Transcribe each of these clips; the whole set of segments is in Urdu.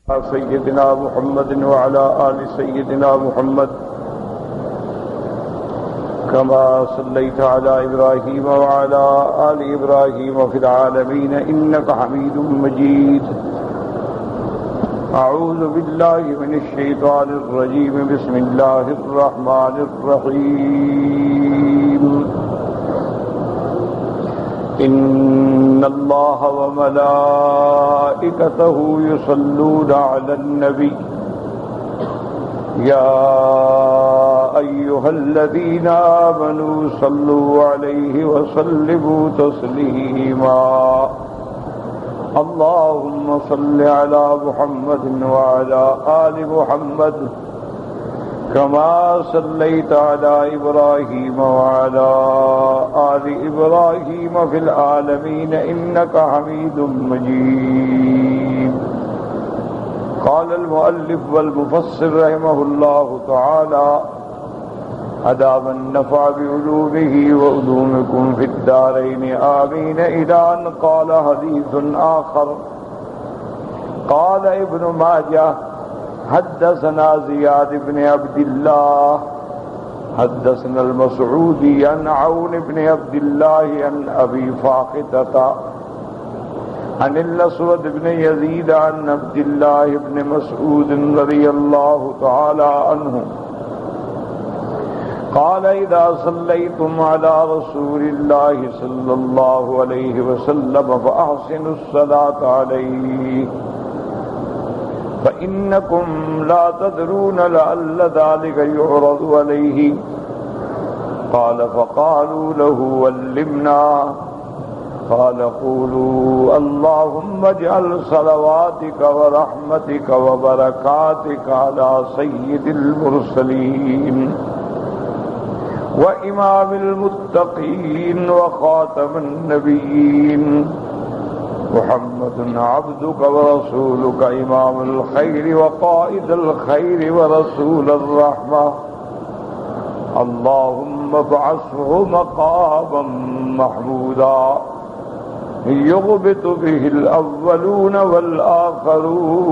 سيدنا محمد وعلى آل سيدنا محمد كما صليت على إبراهيم وعلى آل إبراهيم في العالمين إنك حميد مجيد. أعوذ بالله من الشيطان الرجيم. بسم الله الرحمن الرحيم. إن الله وملائكته يصلون على النبي يا أيها الذين آمنوا صلوا عليه وسلموا تسليما. اللهم صل على محمد وعلى آل محمد كما صليت على إبراهيم وعلى آل إبراهيم في العالمين إنك حميد مجيد. قال المؤلف والمفسر رحمه الله تعالى: أدام النفع بعلومه وعلومكم في الدارين آمين. إلى أن قال حديث آخر. قال ابن ماجه: حدثنا زياد بن عبد الله حدثنا المسعودي عن عون بن عبد الله عن أبي فاخته عن الأسود بن يزيد عن عبد الله بن مسعود رضي الله تعالى عنه قال: إذا صليتم على رسول الله صلى الله عليه وسلم فأحسنوا الصلاة عليه فإنكم لا تدرون لعل ذلك يعرض عليه. قال: فقالوا له: علمنا. قال: قولوا: اللهم اجعل صلواتك ورحمتك وبركاتك على سيد المرسلين وإمام المتقين وخاتم النبيين محمد عبدك ورسولك إمام الخير وقائد الخير ورسول الرحمة. اللهم ابعثه مقاما محمودا يغبط به الأولون والآخرون.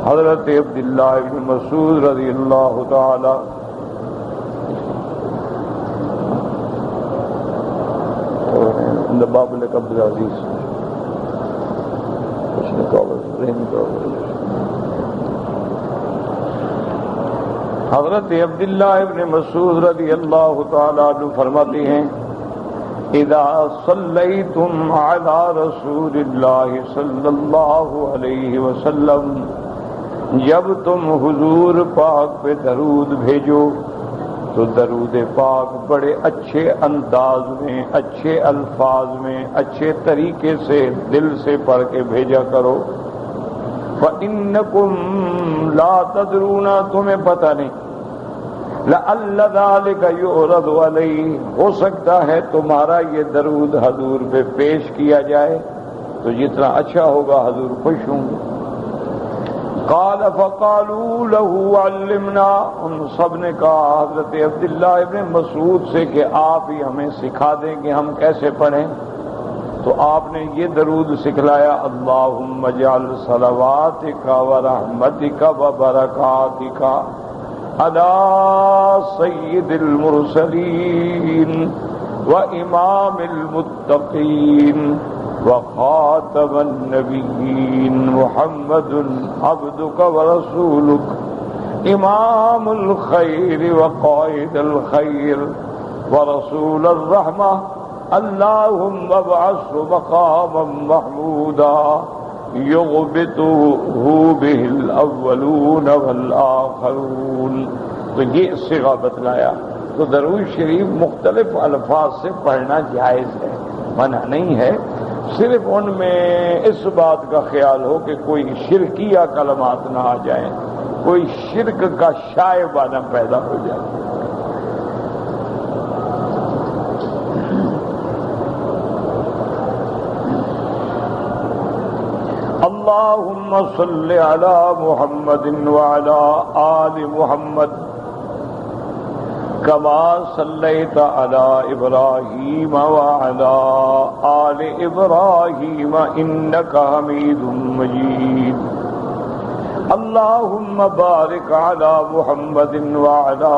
حضرت عبداللہ بن مسعود رضی اللہ تعالی in the Babul Abdul Aziz. حضرت عبداللہ ابن مسعود رضی اللہ تعالیٰ عنہ فرماتے ہیں: اذا صلیتم علی رسول اللہ صلی اللہ علیہ وسلم، جب تم حضور پاک پہ درود بھیجو تو درود پاک بڑے اچھے انداز میں، اچھے الفاظ میں، اچھے طریقے سے دل سے پڑھ کے بھیجا کرو. فَإِنَّكُمْ لَا تَدْرُونَ، تمہیں پتہ نہیں، لَعَلَّ ذَلِكَ يُعْرَضُ عَلَيْهِ، ہو سکتا ہے تمہارا یہ درود حضور پہ پیش کیا جائے تو جتنا اچھا ہوگا حضور خوش ہوں گے. قال فقالوا له علمنا، ان سب نے کہا حضرت عبداللہ ابن مسعود سے کہ آپ ہی ہمیں سکھا دیں کہ ہم کیسے پڑھیں. تو آپ نے یہ درود سکھلایا: اللہم اجعل صلواتک ورحمتک وبرکاتک علی سید المرسلین وامام المتقین وخاتم النبیین محمد عبدک ورسولک امام الخیر وقائد الخیر ورسول الرحمہ. اللہم ابعث مقاما محمودا یغبطہ بہ الاولون والآخرون. تو یہ صیغہ بتلایا. تو درود شریف مختلف الفاظ سے پڑھنا جائز ہے، منع نہیں ہے، صرف ان میں اس بات کا خیال ہو کہ کوئی شرکیہ کلمات نہ آ جائیں، کوئی شرک کا شائبہ نہ پیدا ہو جائے. اللہم صل علی محمد وعلی آل محمد كما صليت على إبراهيم وعلى آل إبراهيم إنك حميد مجيد اللهم بارك على محمد وعلى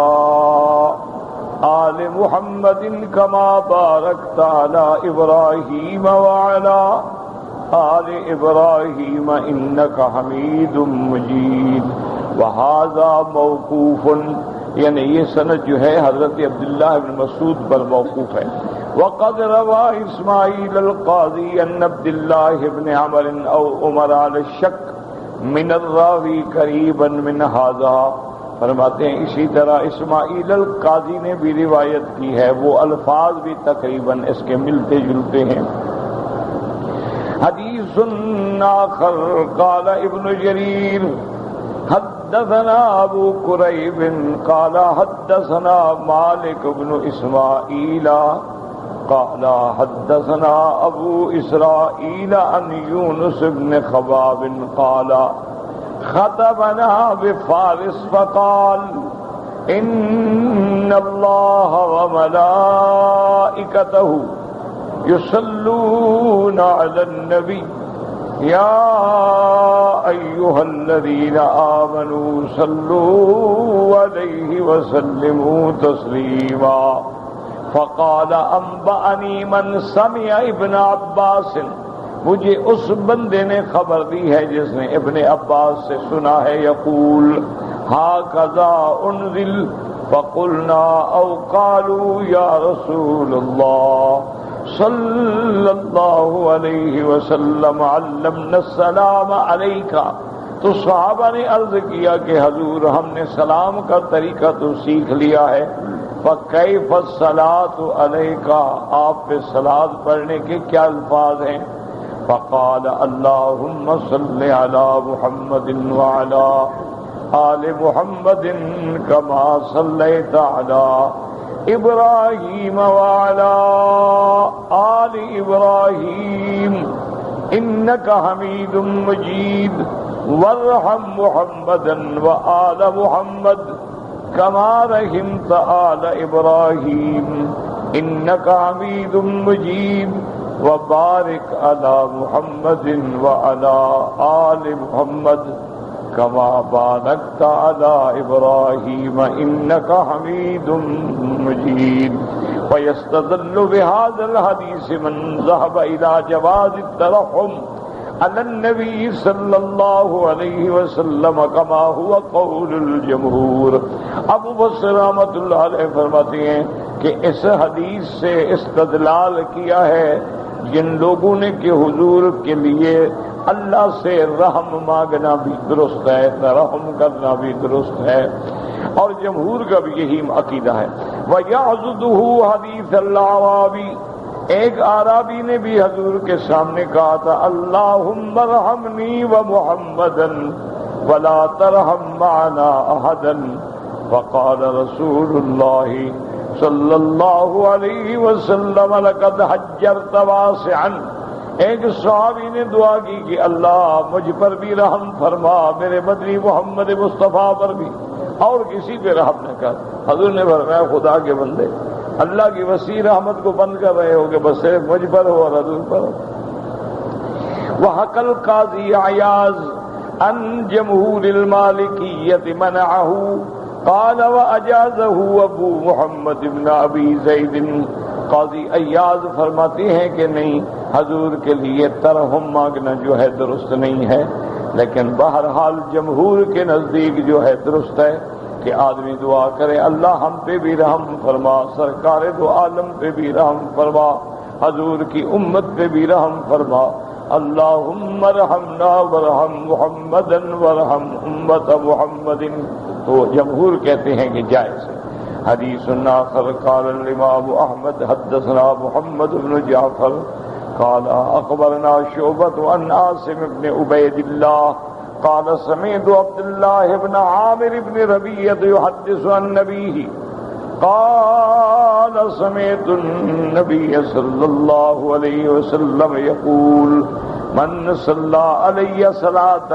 آل محمد كما باركت على إبراهيم وعلى آل إبراهيم إنك حميد مجيد. وهذا موقوف، یعنی یہ سند جو ہے حضرت عبداللہ بن مسعود پر موقوف ہے. وقد روى اسماعیل القاضی عن عبداللہ بن عمر او عمر على الشک من الراوی قریبا من هذا. فرماتے ہیں اسی طرح اسماعیل القاضی نے بھی روایت کی ہے، وہ الفاظ بھی تقریباً اس کے ملتے جلتے ہیں. حدیث آخر قال ابن جریر حدثنا ابو قریب قال حدثنا مالک بن اسماعیل قال حدثنا ابو اسرائیل عن یونس بن خباب قال خطبنا بفارس فقال ان اللہ وملائکته يصلون على النبي يا أيها الذين آمنوا صلوا عليه وسلموا تسليما. فقال أنبأني من سمع ابن عباس، مجھے اس بندے نے خبر دی ہے جس نے ابن عباس سے سنا ہے، یقول هكذا انزل. فقلنا او قالوا یا رسول اللہ صلی اللہ علیہ وسلم علمنا السلام علیکا. تو صحابہ نے عرض کیا کہ حضور ہم نے سلام کا طریقہ تو سیکھ لیا ہے، فکیف الصلاۃ علیکا، آپ پہ صلاۃ پڑھنے کے کیا الفاظ ہیں؟ فقال اللہم صل علی محمد وعلی آل محمد کما صلیت علی ابراہیم وعلی آل ابراہیم انک حمید مجید وارحم محمدا وآل محمد کما رحمت آل ابراہیم انک حمید مجید وبارک علی محمد وعلی آل محمد کما بارکت علی ابراہیم انک حمید مجید. ویستدل بهذا الحدیث من ذهب الى جواز الترحم علی النبی صلی اللہ علیہ وسلم کما هو قول الجمہور. ابو بصر رحمۃ اللہ علیہ فرماتے ہیں کہ اس حدیث سے استدلال کیا ہے جن لوگوں نے کہ حضور کے لیے اللہ سے رحم مانگنا بھی درست ہے، رحم کرنا بھی درست ہے، اور جمہور کا بھی یہی عقیدہ ہے. وَيَعْضُدُهُ حدیث الْأَعْرَابِي، ایک عرابی نے بھی حضور کے سامنے کہا تھا اللہم ارحمنی ومحمدا ولا ترحم معنا احدا. فقال رسول اللہ صلی اللہ علیہ وسلم لقد حجرت واسعا. ایک صحابی نے دعا کی کہ اللہ مجھ پر بھی رحم فرما، میرے مدنی محمد مصطفیٰ پر بھی، اور کسی پہ رحم نہ کر. حضور نے فرمایا خدا کے بندے اللہ کی وسیع رحمت کو بند کر رہے ہو کہ بس صرف مجھ پر ہو اور حضور پر ہو. وحکى القاضی عیاض عن جمہور المالکیۃ منعه قال واجازه ابو محمد بن ابی زید. قاضی عیاض فرماتے ہیں کہ نہیں، حضور کے لیے ترحم مانگنا جو ہے درست نہیں ہے، لیکن بہرحال جمہور کے نزدیک جو ہے درست ہے کہ آدمی دعا کرے اللہ ہم پہ بھی رحم فرما، سرکار دو عالم پہ بھی رحم فرما، حضور کی امت پہ بھی رحم فرما. اللہم ارحمنا وارحم محمدا وارحم امت محمد. تو جمہور کہتے ہیں کہ جائز ہے. حدیث آخر قال الامام احمد حدثنا محمد بن جعفر قال اخبرنا شعبۃ عن عاصم بن عبید اللہ قال سمعت عبد الله بن عامر بن ربيعة يحدث عن نبيه قال سمعت النبي صلى الله عليه وسلم يقول من صلى علي صلاة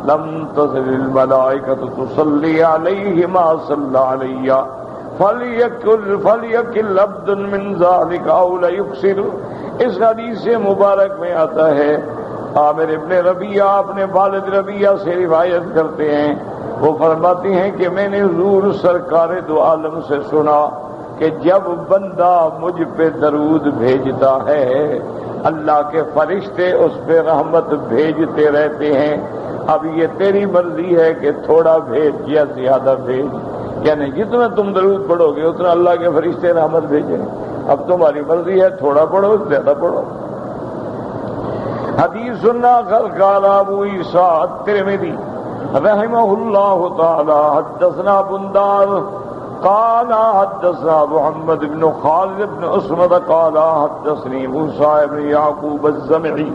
لم تزل الملائكة تصلي عليه ما صلى علي فَلْيَكِلْ عَبْدٌ مِّن ذَلِكَ أَوْ لَيُكْثِرْ۔ اس حدیث مبارک میں آتا ہے، عامر ابن ربیعہ اپنے والد ربیعہ سے روایت کرتے ہیں، وہ فرماتے ہیں کہ میں نے حضور سرکار دو عالم سے سنا کہ جب بندہ مجھ پہ درود بھیجتا ہے اللہ کے فرشتے اس پہ رحمت بھیجتے رہتے ہیں۔ اب یہ تیری مرضی ہے کہ تھوڑا بھیج یا زیادہ بھیج، یعنی جتنا تم درود پڑھو گے اتنا اللہ کے فرشتے رحمت بھیجیں۔ اب تمہاری مرضی ہے، تھوڑا پڑھو زیادہ پڑھو۔ حدیث سننا قال ابو عیسیٰ الترمذی رحمہ اللہ تعالی حدثنا بندار قال حدثنا محمد بن خالد بن عصمت قال حدثني موسى بن يعقوب الزمعي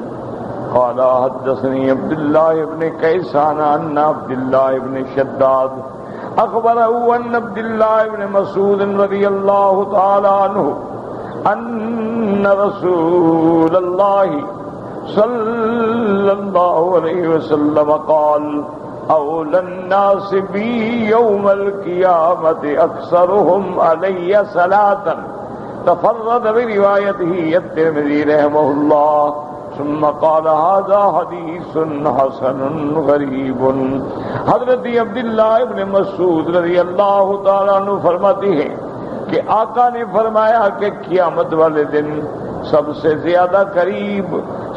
قال حدثني عبد الله بن كيسان عن عبد الله بن شداد اخبره ان عبد الله بن مسعود رضي الله تعالى عنه ان رسول الله صلی اللہ علیہ وسلم قال اولى الناس بی یوم القیامت اکثرهم علی صلاة تفرد بروايته الترمذی رحمہ اللہ ثم قال هذا حدیث حسن غریب۔ حضرت عبداللہ ابن مسعود رضی اللہ تعالیٰ عنہ فرماتے ہیں کہ آقا نے فرمایا کہ قیامت والے دن سب سے زیادہ قریب،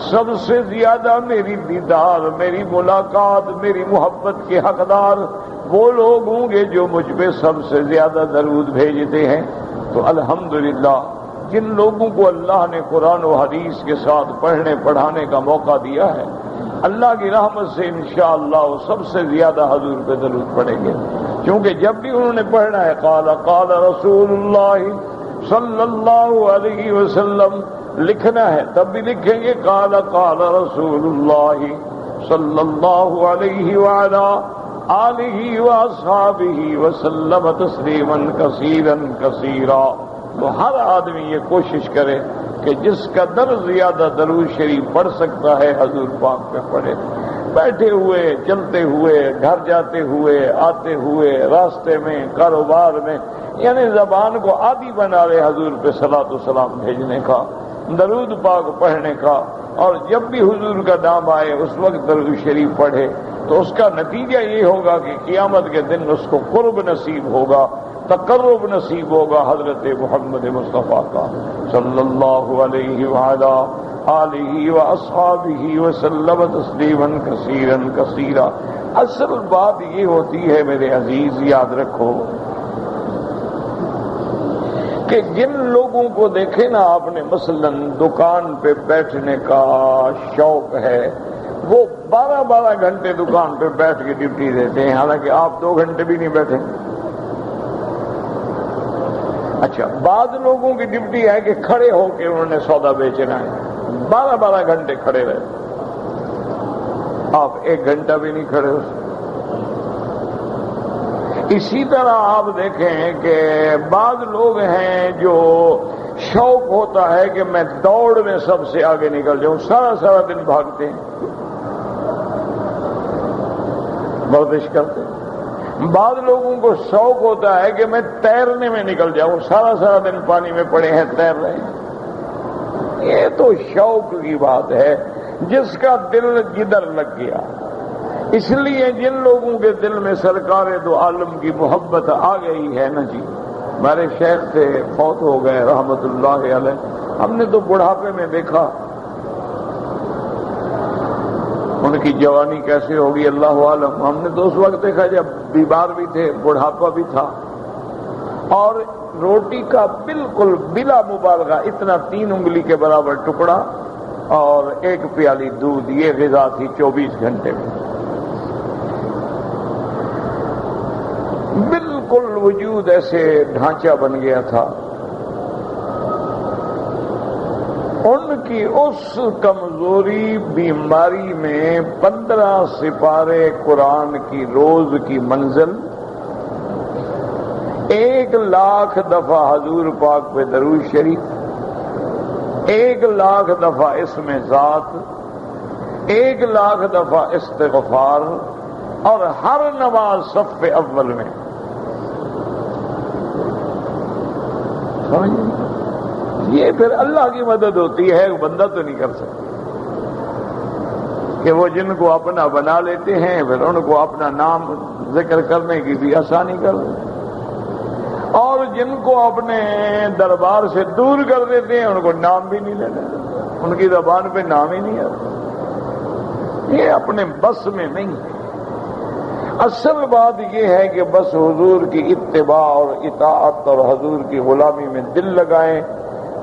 سب سے زیادہ میری دیدار، میری ملاقات، میری محبت کے حقدار وہ لوگ ہوں گے جو مجھ پہ سب سے زیادہ درود بھیجتے ہیں۔ تو الحمدللہ جن لوگوں کو اللہ نے قرآن و حدیث کے ساتھ پڑھنے پڑھانے کا موقع دیا ہے، اللہ کی رحمت سے انشاءاللہ وہ سب سے زیادہ حضور پہ درود پڑھیں گے، کیونکہ جب بھی انہوں نے پڑھنا ہے قال رسول اللہ صلی اللہ علیہ وسلم لکھنا ہے تب بھی لکھیں گے قال رسول اللہ صلی اللہ علیہ وعلا آلہ واصحابہ وسلم تسلیما کثیرا کثیرا۔ تو ہر آدمی یہ کوشش کرے کہ جس کا در زیادہ درود شریف پڑھ سکتا ہے حضور پاک پہ پڑھے، بیٹھے ہوئے، چلتے ہوئے، گھر جاتے ہوئے، آتے ہوئے، راستے میں، کاروبار میں، یعنی زبان کو عادی بنا لے حضور پہ صلاۃ و سلام بھیجنے کا، درود پاک پڑھنے کا، اور جب بھی حضور کا نام آئے اس وقت درود شریف پڑھے تو اس کا نتیجہ یہ ہوگا کہ قیامت کے دن اس کو قرب نصیب ہوگا، تقرب نصیب ہوگا حضرت محمد مصطفیٰ کا صلی اللہ علیہ وعلا آلہ واصحابہ وسلم تسلیما کثیرا کثیرا۔ اصل بات یہ ہوتی ہے میرے عزیز، یاد رکھو کہ جن لوگوں کو دیکھے نا آپ نے مثلا دکان پہ بیٹھنے کا شوق ہے، وہ 12 گھنٹے دکان پہ بیٹھ کے ڈیوٹی دیتے ہیں، حالانکہ آپ 2 گھنٹے بھی نہیں بیٹھے۔ اچھا، بعض لوگوں کی ڈیوٹی ہے کہ کھڑے ہو کے انہوں نے سودا بیچنا ہے، 12 گھنٹے کھڑے رہے، آپ 1 گھنٹہ بھی نہیں کھڑے ہو۔ اسی طرح آپ دیکھیں کہ بعض لوگ ہیں جو شوق ہوتا ہے کہ میں دوڑ میں سب سے آگے نکل جاؤں، سارا دن بھاگتے ہیں، ورزش کرتے ہیں۔ بعض لوگوں کو شوق ہوتا ہے کہ میں تیرنے میں نکل جاؤں، سارا دن پانی میں پڑے ہیں، تیر رہے ہیں۔ یہ تو شوق کی بات ہے، جس کا دل جدھر لگ گیا۔ اس لیے جن لوگوں کے دل میں سرکار دو عالم کی محبت آ گئی ہے نا جی، ہمارے شیخ تھے فوت ہو گئے رحمت اللہ علیہ، ہم نے تو بڑھاپے میں دیکھا ان کی جوانی کیسے ہوگی اللہ عالم، ہم نے تو اس وقت دیکھا جب بیمار بھی تھے، بڑھاپا بھی تھا، اور روٹی کا بالکل بلا مبالغہ اتنا 3 انگلی کے برابر ٹکڑا اور 1 پیالی دودھ، یہ غذا تھی 24 گھنٹے میں، بالکل وجود ایسے ڈھانچہ بن گیا تھا۔ ان کی اس کمزوری بیماری میں 15 سپارے قرآن کی روز کی منزل، 1,00,000 دفعہ حضور پاک پہ درود شریف، 1,00,000 دفعہ اسم ذات، 1,00,000 دفعہ استغفار، اور ہر نماز صف اول میں سمجھے؟ یہ پھر اللہ کی مدد ہوتی ہے، بندہ تو نہیں کر سکتا کہ وہ جن کو اپنا بنا لیتے ہیں پھر ان کو اپنا نام ذکر کرنے کی بھی آسانی کر دیتے ہیں، اور جن کو اپنے دربار سے دور کر دیتے ہیں ان کو نام بھی نہیں لینا، ان کی زبان پہ نام ہی نہیں آتا، یہ اپنے بس میں نہیں ہے۔ اصل بات یہ ہے کہ بس حضور کی اتباع اور اطاعت اور حضور کی غلامی میں دل لگائیں،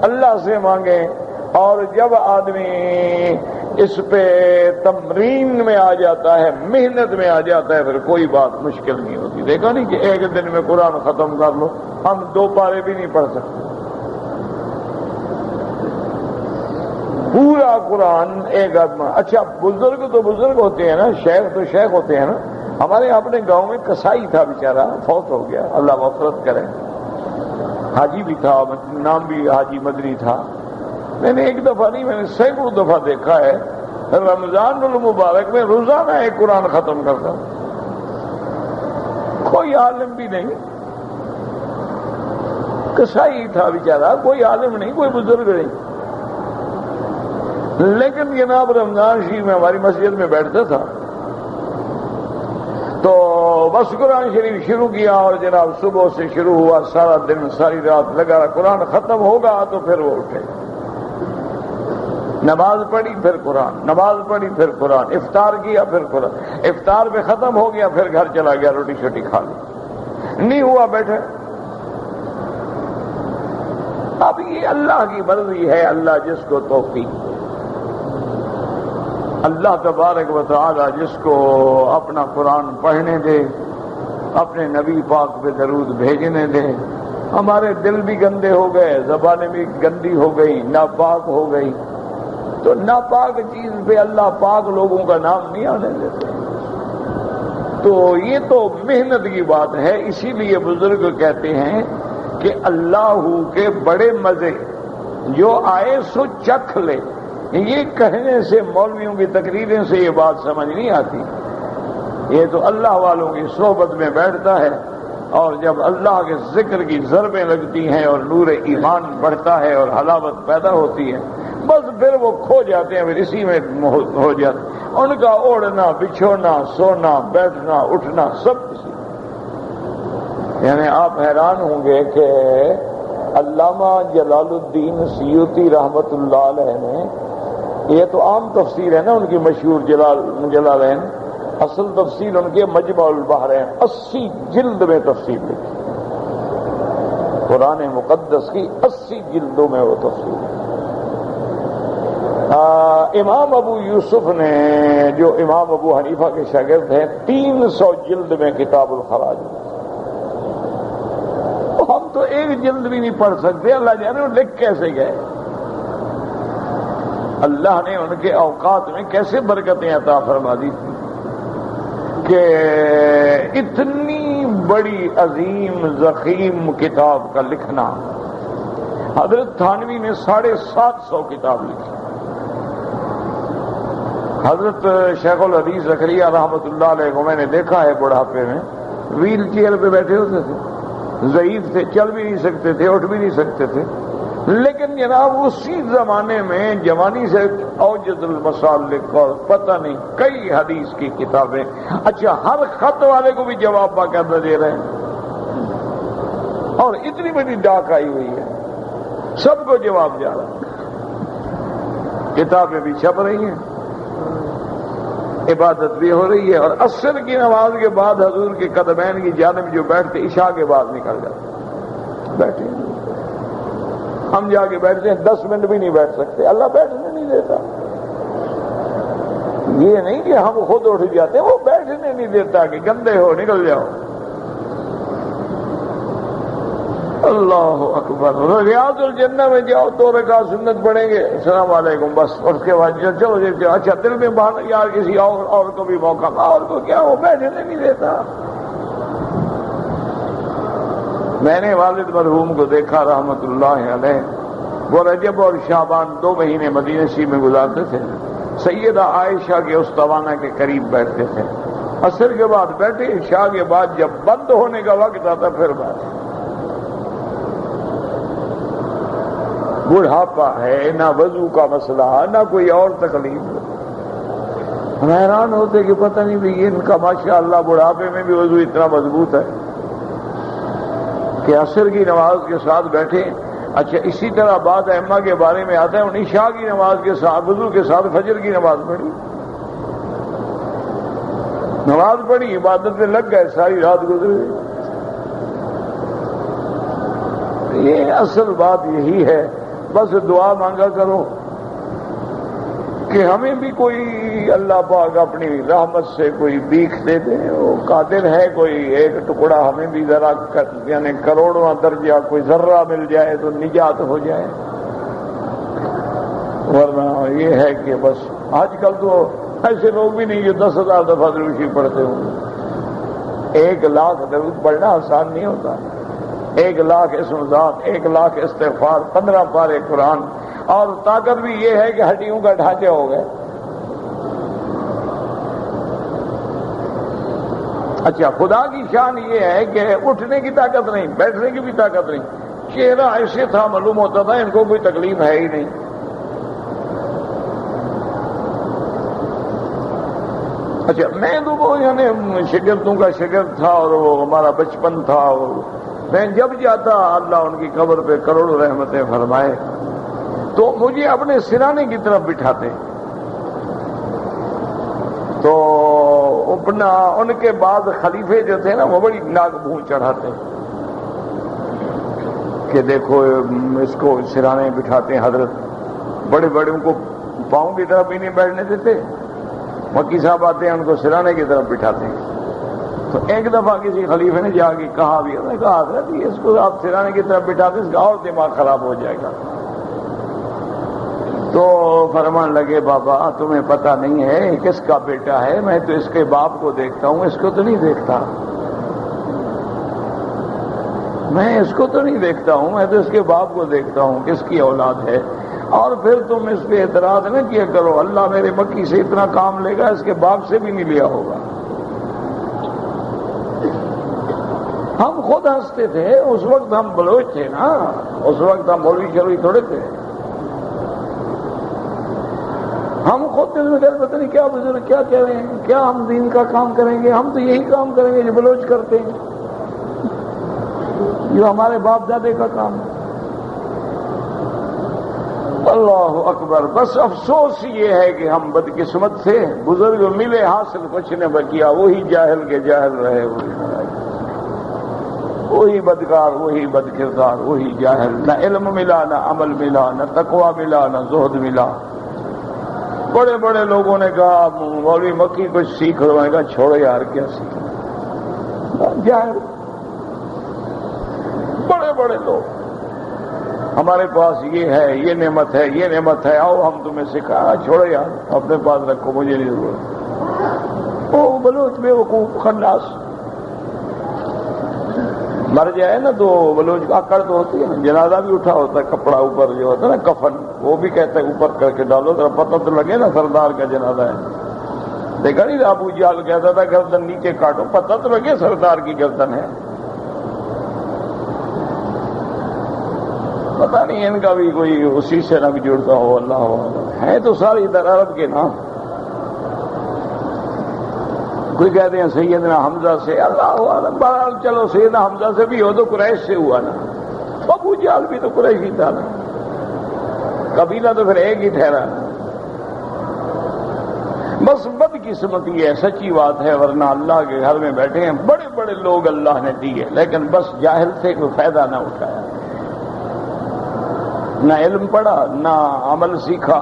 اللہ سے مانگیں، اور جب آدمی اس پہ تمرین میں آ جاتا ہے، محنت میں آ جاتا ہے، پھر کوئی بات مشکل نہیں ہوتی۔ دیکھا نہیں کہ ایک دن میں قرآن ختم کر لو، ہم 2 پارے بھی نہیں پڑھ سکتے، پورا قرآن ایک آدمی۔ اچھا بزرگ تو بزرگ ہوتے ہیں نا، شیخ تو شیخ ہوتے ہیں نا۔ ہمارے اپنے گاؤں میں کسائی تھا بیچارہ، فوت ہو گیا، اللہ مغفرت کرے، حاجی بھی تھا، نام بھی حاجی مدنی تھا۔ میں نے ایک دفعہ نہیں، میں نے سینکڑوں دفعہ دیکھا ہے، رمضان المبارک میں روزانہ ایک قرآن ختم کرتا، کوئی عالم بھی نہیں، کسائی تھا بیچارہ، کوئی عالم نہیں، کوئی بزرگ نہیں، لیکن جناب رمضان شریف میں ہماری مسجد میں بیٹھتا تھا تو بس قرآن شریف شروع کیا، اور جناب صبح سے شروع ہوا، سارا دن ساری رات لگا رہا، قرآن ختم ہوگا تو پھر وہ اٹھے، نماز پڑھی پھر قرآن، نماز پڑھی پھر قرآن، افطار کیا پھر قرآن، افطار پہ ختم ہو گیا پھر گھر چلا گیا، روٹی شوٹی کھا لی، نہیں ہوا بیٹھے۔ اب یہ اللہ کی مرضی ہے، اللہ جس کو توفیق، اللہ تبارک و تعالی جس کو اپنا قرآن پڑھنے دے، اپنے نبی پاک پہ درود بھیجنے دے۔ ہمارے دل بھی گندے ہو گئے، زبانیں بھی گندی ہو گئی، ناپاک ہو گئی، تو ناپاک چیز پہ اللہ پاک لوگوں کا نام نہیں آنے دیتے۔ تو یہ تو محنت کی بات ہے، اسی لیے بزرگ کہتے ہیں کہ اللہ کے بڑے مزے جو آئے سو چکھ لے، یہ کہنے سے مولویوں کی تقریریں سے یہ بات سمجھ نہیں آتی، یہ تو اللہ والوں کی صحبت میں بیٹھتا ہے، اور جب اللہ کے ذکر کی ضربیں لگتی ہیں اور نور ایمان بڑھتا ہے اور حلاوت پیدا ہوتی ہے، بس پھر وہ کھو جاتے ہیں، پھر اسی میں ہو جاتے ہیں، ان کا اوڑھنا بچھونا سونا بیٹھنا اٹھنا سب کسی۔ یعنی آپ حیران ہوں گے کہ علامہ جلال الدین سیوطی رحمت اللہ علیہ نے، یہ تو عام تفسیر ہے نا ان کی مشہور جلالین، اصل تفسیر ان کے مجمع البحرین، 80 جلد میں تفسیر لکھی، قرآن مقدس کی 80 جلدوں میں وہ تفسیر۔ امام ابو یوسف نے جو امام ابو حنیفہ کے شاگرد ہیں، 300 جلد میں کتاب الخراج، ہم تو ایک جلد بھی نہیں پڑھ سکتے، اللہ جانے وہ لکھ کیسے گئے، اللہ نے ان کے اوقات میں کیسے برکتیں عطا فرما دی تھی کہ اتنی بڑی عظیم ضخیم کتاب کا لکھنا۔ حضرت تھانوی نے 750 کتاب لکھی، حضرت شیخ الحدیث زکریا رحمت اللہ علیہ کو میں نے دیکھا ہے بڑھاپے میں ویل چیئر پہ بیٹھے ہوتے تھے، ضعیف تھے، چل بھی نہیں سکتے تھے، اٹھ بھی نہیں سکتے تھے، لیکن جناب اسی زمانے میں جوانی سے اوجد المسالک اور پتہ نہیں کئی حدیث کی کتابیں، اچھا ہر خط والے کو بھی جواب باقاعدہ دے رہے ہیں، اور اتنی بڑی ڈاک آئی ہوئی ہے، سب کو جواب جا رہا ہے، کتابیں بھی چھپ رہی ہیں، عبادت بھی ہو رہی ہے، اور عصر کی نماز کے بعد حضور کے قدمین کی جانب جو بیٹھتے عشاء کے بعد نکل جاتے، بیٹھے ہم جا کے بیٹھتے ہیں، 10 منٹ بھی نہیں بیٹھ سکتے، اللہ بیٹھنے نہیں دیتا، یہ نہیں کہ ہم خود اٹھ جاتے، وہ بیٹھنے نہیں دیتا کہ گندے ہو نکل جاؤ۔ اللہ اکبر، ریاض الجنہ میں جاؤ 2 رکعت سنت پڑھیں گے، السلام علیکم، بس اس کے بعد چلو جی اچھا دل میں باہر یار کسی اور کو بھی موقع، اور کو کیا وہ بیٹھنے نہیں دیتا۔ میں نے والد مرحوم کو دیکھا رحمت اللہ علیہ، وہ رجب اور شعبان 2 مہینے مدینہ شریف میں گزارتے تھے، سیدہ عائشہ کے استوانہ کے قریب بیٹھتے تھے، عصر کے بعد بیٹھے، عشاء کے بعد جب بند ہونے کا وقت آتا پھر بیٹھے، بڑھاپا ہے، نہ وضو کا مسئلہ، نہ کوئی اور تکلیف. ہم حیران ہوتے کہ پتہ نہیں بھی ان کا ماشاءاللہ بڑھاپے میں بھی وضو اتنا مضبوط ہے کہ عصر کی نماز کے ساتھ بیٹھے. اچھا اسی طرح بعد ائمہ کے بارے میں آتا ہے انہیں عشاء کی نماز کے ساتھ وضو کے ساتھ فجر کی نماز پڑھی، نماز پڑھی، عبادت میں لگ گئے، ساری رات گزر گئی. یہ اصل بات یہی ہے. بس دعا مانگا کرو کہ ہمیں بھی کوئی اللہ پاک اپنی رحمت سے کوئی بھیک دے دے. وہ قادر ہے، کوئی ایک ٹکڑا ہمیں بھی ذرا یعنی کروڑواں درجہ کوئی ذرہ مل جائے تو نجات ہو جائے. ورنہ یہ ہے کہ بس آج کل تو ایسے لوگ بھی نہیں جو 10,000 دفعہ درود شریف پڑھتے ہوں. 1,00,000 درود پڑھنا آسان نہیں ہوتا. 1,00,000 اسم ذات، 1,00,000 استغفار، 15 پارے قرآن. اور طاقت بھی یہ ہے کہ ہڈیوں کا ڈھانچے ہو گئے. اچھا خدا کی شان یہ ہے کہ اٹھنے کی طاقت نہیں، بیٹھنے کی بھی طاقت نہیں. چہرہ ایسے تھا معلوم ہوتا تھا ان کو کوئی تکلیف ہے ہی نہیں. اچھا میں تو وہ یعنی شگردوں کا شگرد تھا اور وہ ہمارا بچپن تھا. اور میں جب جاتا اللہ ان کی قبر پہ کروڑوں رحمتیں فرمائے تو مجھے اپنے سرانے کی طرف بٹھاتے. تو اپنا ان کے بعد خلیفے جو تھے نا وہ بڑی ناک بھون چڑھاتے کہ دیکھو اس کو سرانے بٹھاتے ہیں حضرت. بڑے بڑے ان کو پاؤں کی طرف بھی نہیں بیٹھنے دیتے. مکی صاحب آتے ہیں ان کو سرانے کی طرف بٹھاتے ہیں. تو ایک دفعہ کسی خلیفے نے جا کے کہا بھی، انہوں نے کہا حضرت اس کو آپ سرانے کی طرف بٹھاتے اس کا اور دماغ خراب ہو جائے گا. تو فرمان لگے بابا تمہیں پتہ نہیں ہے کس کا بیٹا ہے، میں تو اس کے باپ کو دیکھتا ہوں، اس کو تو نہیں دیکھتا. میں اس کو تو نہیں دیکھتا ہوں، میں تو اس کے باپ کو دیکھتا ہوں کس کی اولاد ہے. اور پھر تم اس پہ اعتراض نہ کیا کرو، اللہ میرے مکی سے اتنا کام لے گا اس کے باپ سے بھی نہیں لیا ہوگا. ہم خود ہنستے تھے، اس وقت ہم بلوچ تھے نا، اس وقت ہم مولوی شروعی تھوڑے تھے. ہم خود دل میں کہتے پتہ نہیں کیا بزرگ کیا کہہ رہے ہیں، کیا ہم دین کا کام کریں گے، ہم تو یہی کام کریں گے جو بلوچ کرتے ہیں، جو ہمارے باپ دادے کا کام ہے. اللہ اکبر. بس افسوس یہ ہے کہ ہم بدقسمت تھے، بزرگ ملے حاصل کچھ نہ بکیا، وہی جاہل کے جاہل رہے، وہی بدکار، وہی بد کردار، وہی جاہل. نہ علم ملا، نہ عمل ملا، نہ تقوی ملا، نہ زہد ملا. بڑے بڑے لوگوں نے کہا مولوی مکی کچھ سیکھ لو، میں کہا چھوڑو یار کیا سیکھ، جاہل. بڑے بڑے لوگ ہمارے پاس یہ ہے، یہ نعمت ہے، یہ نعمت ہے، آؤ ہم تمہیں سکھا. چھوڑو یار اپنے پاس رکھو، مجھے نہیں ضرورت. وہ بلوچ بے وقوف خناس مر جائے نا تو بلوچ آکڑ تو ہوتی ہے نا، جنازہ بھی اٹھا ہوتا ہے، کپڑا اوپر جو ہوتا ہے نا کفن، وہ بھی کہتے ہیں اوپر کر کے ڈالو ذرا پتہ تو لگے نا سردار کا جنازہ ہے. دیکھا نہیں ابو جہل کہتا تھا گردن نیچے کاٹو پتہ تو لگے سردار کی گردن ہے. پتہ نہیں ان کا بھی کوئی اسی سے نہ جڑتا ہو، اللہ ہے تو ساری ادھر عرب کے نام. کوئی کہتے ہیں سیدنا حمزہ سے، اللہ عالم. بہرحال چلو سیدنا حمزہ سے بھی ہو تو قریش سے ہوا نا، ابو جہل بھی تو قریش ہی تھا نا، قبیلہ تو پھر ایک ہی ٹھہرا. بس بدقسمتی ہے، سچی بات ہے. ورنہ اللہ کے گھر میں بیٹھے ہیں بڑے بڑے لوگ اللہ نے دیے، لیکن بس جاہل سے کوئی فائدہ نہ اٹھایا، نہ علم پڑھا، نہ عمل سیکھا،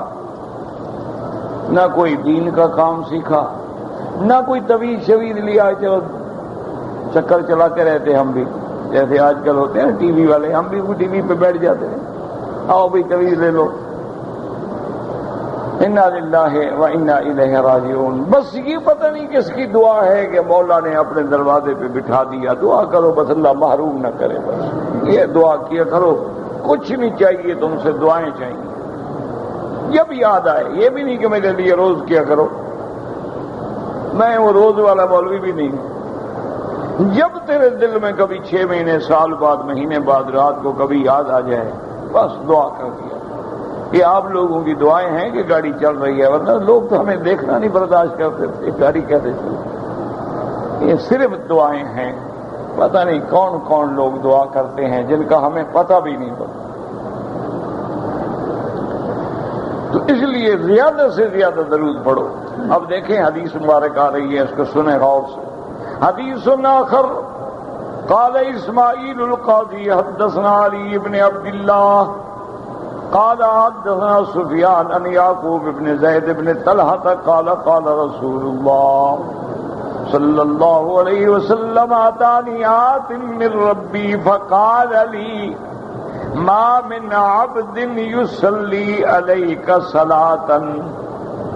نہ کوئی دین کا کام سیکھا، نہ کوئی طویل شوید لیا. چلو چکر چلاتے رہتے ہم بھی، جیسے آج کل ہوتے ہیں ٹی وی والے، ہم بھی ٹی وی پہ بیٹھ جاتے ہیں، آؤ بھائی طویل لے لو. انا للہ و انا الیہ راجعون. بس یہ پتہ نہیں کس کی دعا ہے کہ مولا نے اپنے دروازے پہ بٹھا دیا. دعا کرو بس اللہ محروم نہ کرے، بس یہ دعا کیا کرو. کچھ نہیں چاہیے تم سے، دعائیں چاہیے. جب یاد آئے، یہ بھی نہیں کہ میرے لیے روز کیا کرو، میں وہ روز والا مولوی بھی نہیں ہوں. جب تیرے دل میں کبھی 6 مہینے، سال بعد، مہینے بعد رات کو کبھی یاد آ جائے بس دعا کر دیا۔ یہ آپ لوگوں کی دعائیں ہیں کہ گاڑی چل رہی ہے، ورنہ لوگ تو ہمیں دیکھنا نہیں برداشت کرتے تھے، گاڑی کیسے چلے۔ یہ صرف دعائیں ہیں، پتہ نہیں کون کون لوگ دعا کرتے ہیں جن کا ہمیں پتہ بھی نہیں ہوتا۔ تو اس لیے زیادہ سے زیادہ درود پڑھو۔ اب دیکھیں حدیث مبارک آ رہی ہے، اس کو سنیں غور سے۔ حدیث آخر قال اسماعیل القاضی حدثنا علی بن عبد اللہ قال حدثنا سفیان عن یعقوب بن زید بن طلحہ قال قال رسول اللہ صلی اللہ علیہ وسلم اتانی آت من ربی فقال لی ما من عبد يصلي عليك صلاة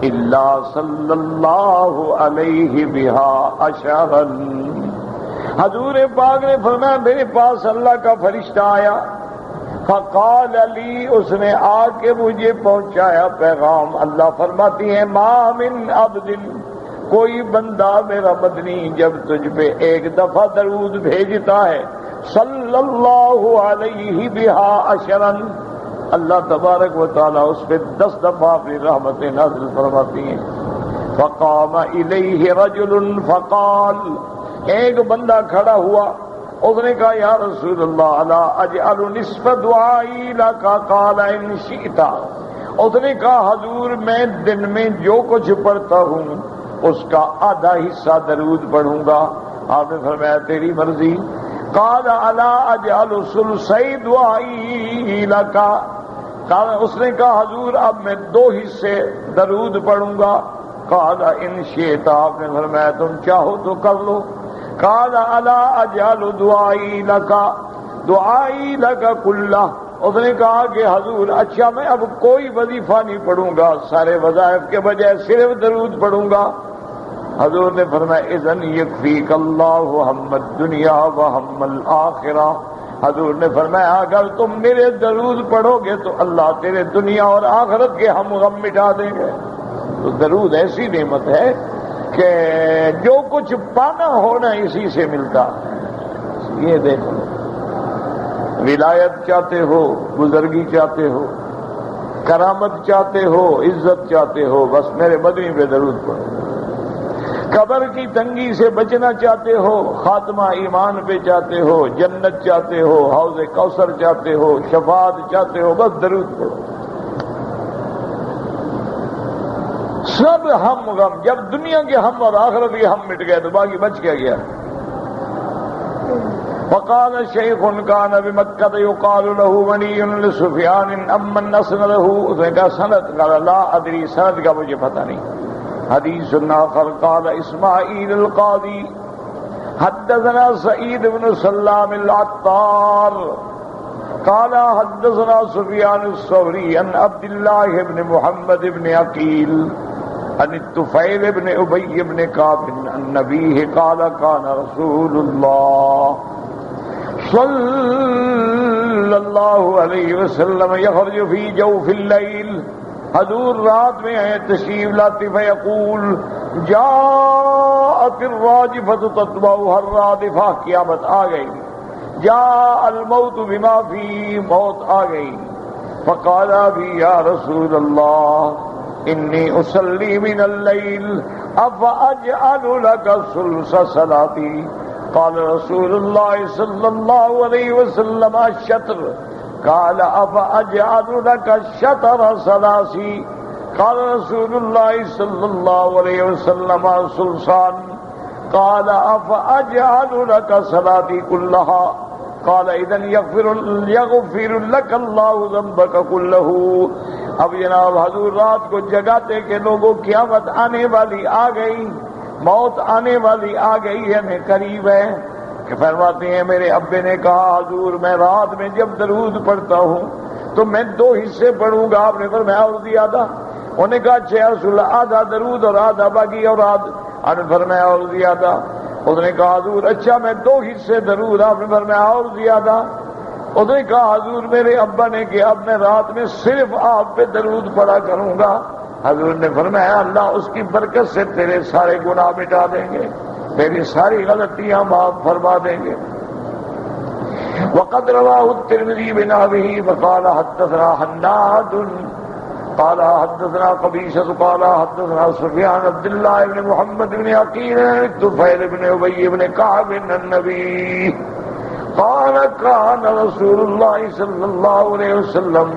الا صلی اللہ علیہ بها عشرا۔ حضور پاک نے فرمایا میرے پاس اللہ کا فرشتہ آیا، فقال لی، اس نے آ کے مجھے پہنچایا پیغام۔ اللہ فرماتی ہیں ما من عبد، کوئی بندہ میرا مدنی جب تجھ پہ ایک دفعہ درود بھیجتا ہے صلی اللہ علیہ بها عشرا، اللہ تبارک و تعالی اس پہ 10 دفعہ اپنی رحمتیں نازل فرماتی ہیں۔ فقام الیہ رجل فقال، ایک بندہ کھڑا ہوا، اس نے کہا یا رسول اللہ الا اجعل نصف دعائی لک قال ان شئت، اس نے کہا حضور میں دن میں جو کچھ پڑھتا ہوں اس کا آدھا حصہ درود پڑھوں گا۔ آپ نے فرمایا تیری مرضی۔ قال الا اجعل ثلثی دعائی لک، اس نے کہا حضور اب میں 2 حصے درود پڑھوں گا۔ قال ان شئت، آپ نے فرمایا تم چاہو تو کر لو۔ قال الا اجعل دعائی لک دعائی لک کلہ، اس نے کہا کہ حضور اچھا میں اب کوئی وظیفہ نہیں پڑھوں گا، سارے وظائف کے بجائے صرف درود پڑھوں گا۔ حضور نے فرمایا اذن یکفیک اللہ ہم الدنیا و ہم الآخرہ، حضور نے فرمایا اگر تم میرے درود پڑھو گے تو اللہ تیرے دنیا اور آخرت کے ہم غم مٹا دیں گے۔ تو درود ایسی نعمت ہے کہ جو کچھ پانا ہونا اسی سے ملتا۔ یہ دیکھو، ولایت چاہتے ہو، بزرگی چاہتے ہو، کرامت چاہتے ہو، عزت چاہتے ہو، بس میرے مدنی پہ درود پڑھو۔ قبر کی تنگی سے بچنا چاہتے ہو، خاتمہ ایمان پہ چاہتے ہو، جنت چاہتے ہو، حوض کوثر چاہتے ہو، شفاعت چاہتے ہو، بس درود پڑھو۔ سب ہم غم، جب دنیا کے ہم اور آخرت کے ہم مٹ گئے تو باقی بچ کیا گیا؟ فقال شیخ کان بمکہ یقال له منی لسفیان امن اسنده، اس نے کہا سند، قال لا ادری، سند کا مجھے پتہ نہیں۔ حدیث آخر قال اسماعیل القاضی حدثنا سعید بن سلام العطار قال حدثنا سفیان الثوری عن عبد اللہ بن محمد بن عقیل عن الطفیل بن ابی بن کعب عن نبیہ قال کان رسول اللہ صلی اللہ علیہ وسلم یخرج فی جوف اللیل، حضور رات میں آئے تشریف لاتے فیقول جاءت الراجفۃ تتبعها الرادفہ، قیامت آ گئی، جاء الموت بما فی، موت آ گئی۔ فقال بھی یا رسول اللہ انی اصلی من اللیل افاجعل لک ثلث صلاتی، قال رسول اللہ صلی اللہ علیہ وسلم الشطر، قال افاجعل لك شطر ثلاثی، قال رسول اللہ صلی اللہ علیہ وسلم ثلثان، قال افاجعل لك صلاتي كلها، قال اذن يغفر لك الله ذنبك كله۔ اب جناب حضور رات کو جگاتے کہ لوگوں قیامت آنے والی آ گئی، موت آنے والی آ گئی ہے، قریب ہے، کہ فرماتے ہیں میرے ابے نے کہا حضور میں رات میں جب درود پڑھتا ہوں تو میں 2 حصے پڑھوں گا۔ آپ نے فرمایا اور زیادہ؟ انہوں نے کہا اچھا رسول اللہ، آدھا درود اور آدھا باقی اور آدھا؟ آپ نے فرمایا اور زیادہ؟ اس نے کہا حضور اچھا میں 2 حصے درود، آپ نے فرمایا اور زیادہ؟ اس نے کہا حضور میرے ابا نے کہ اب میں رات میں صرف آپ پہ درود پڑھا کروں گا۔ حضور نے فرمایا اللہ اس کی برکت سے تیرے سارے گناہ مٹا دیں گے، تیری ساری غلطیاں معاف فرما دیں گے۔ وقد رواه الترمذي بنحوه وقال حدثنا حناد قال حدثنا قبيصة قال حدثنا سفيان عبد الله بن محمد بن عقيل الطفيل بن أبي بن كعب النبي قال كان رسول الله صلى الله عليه وسلم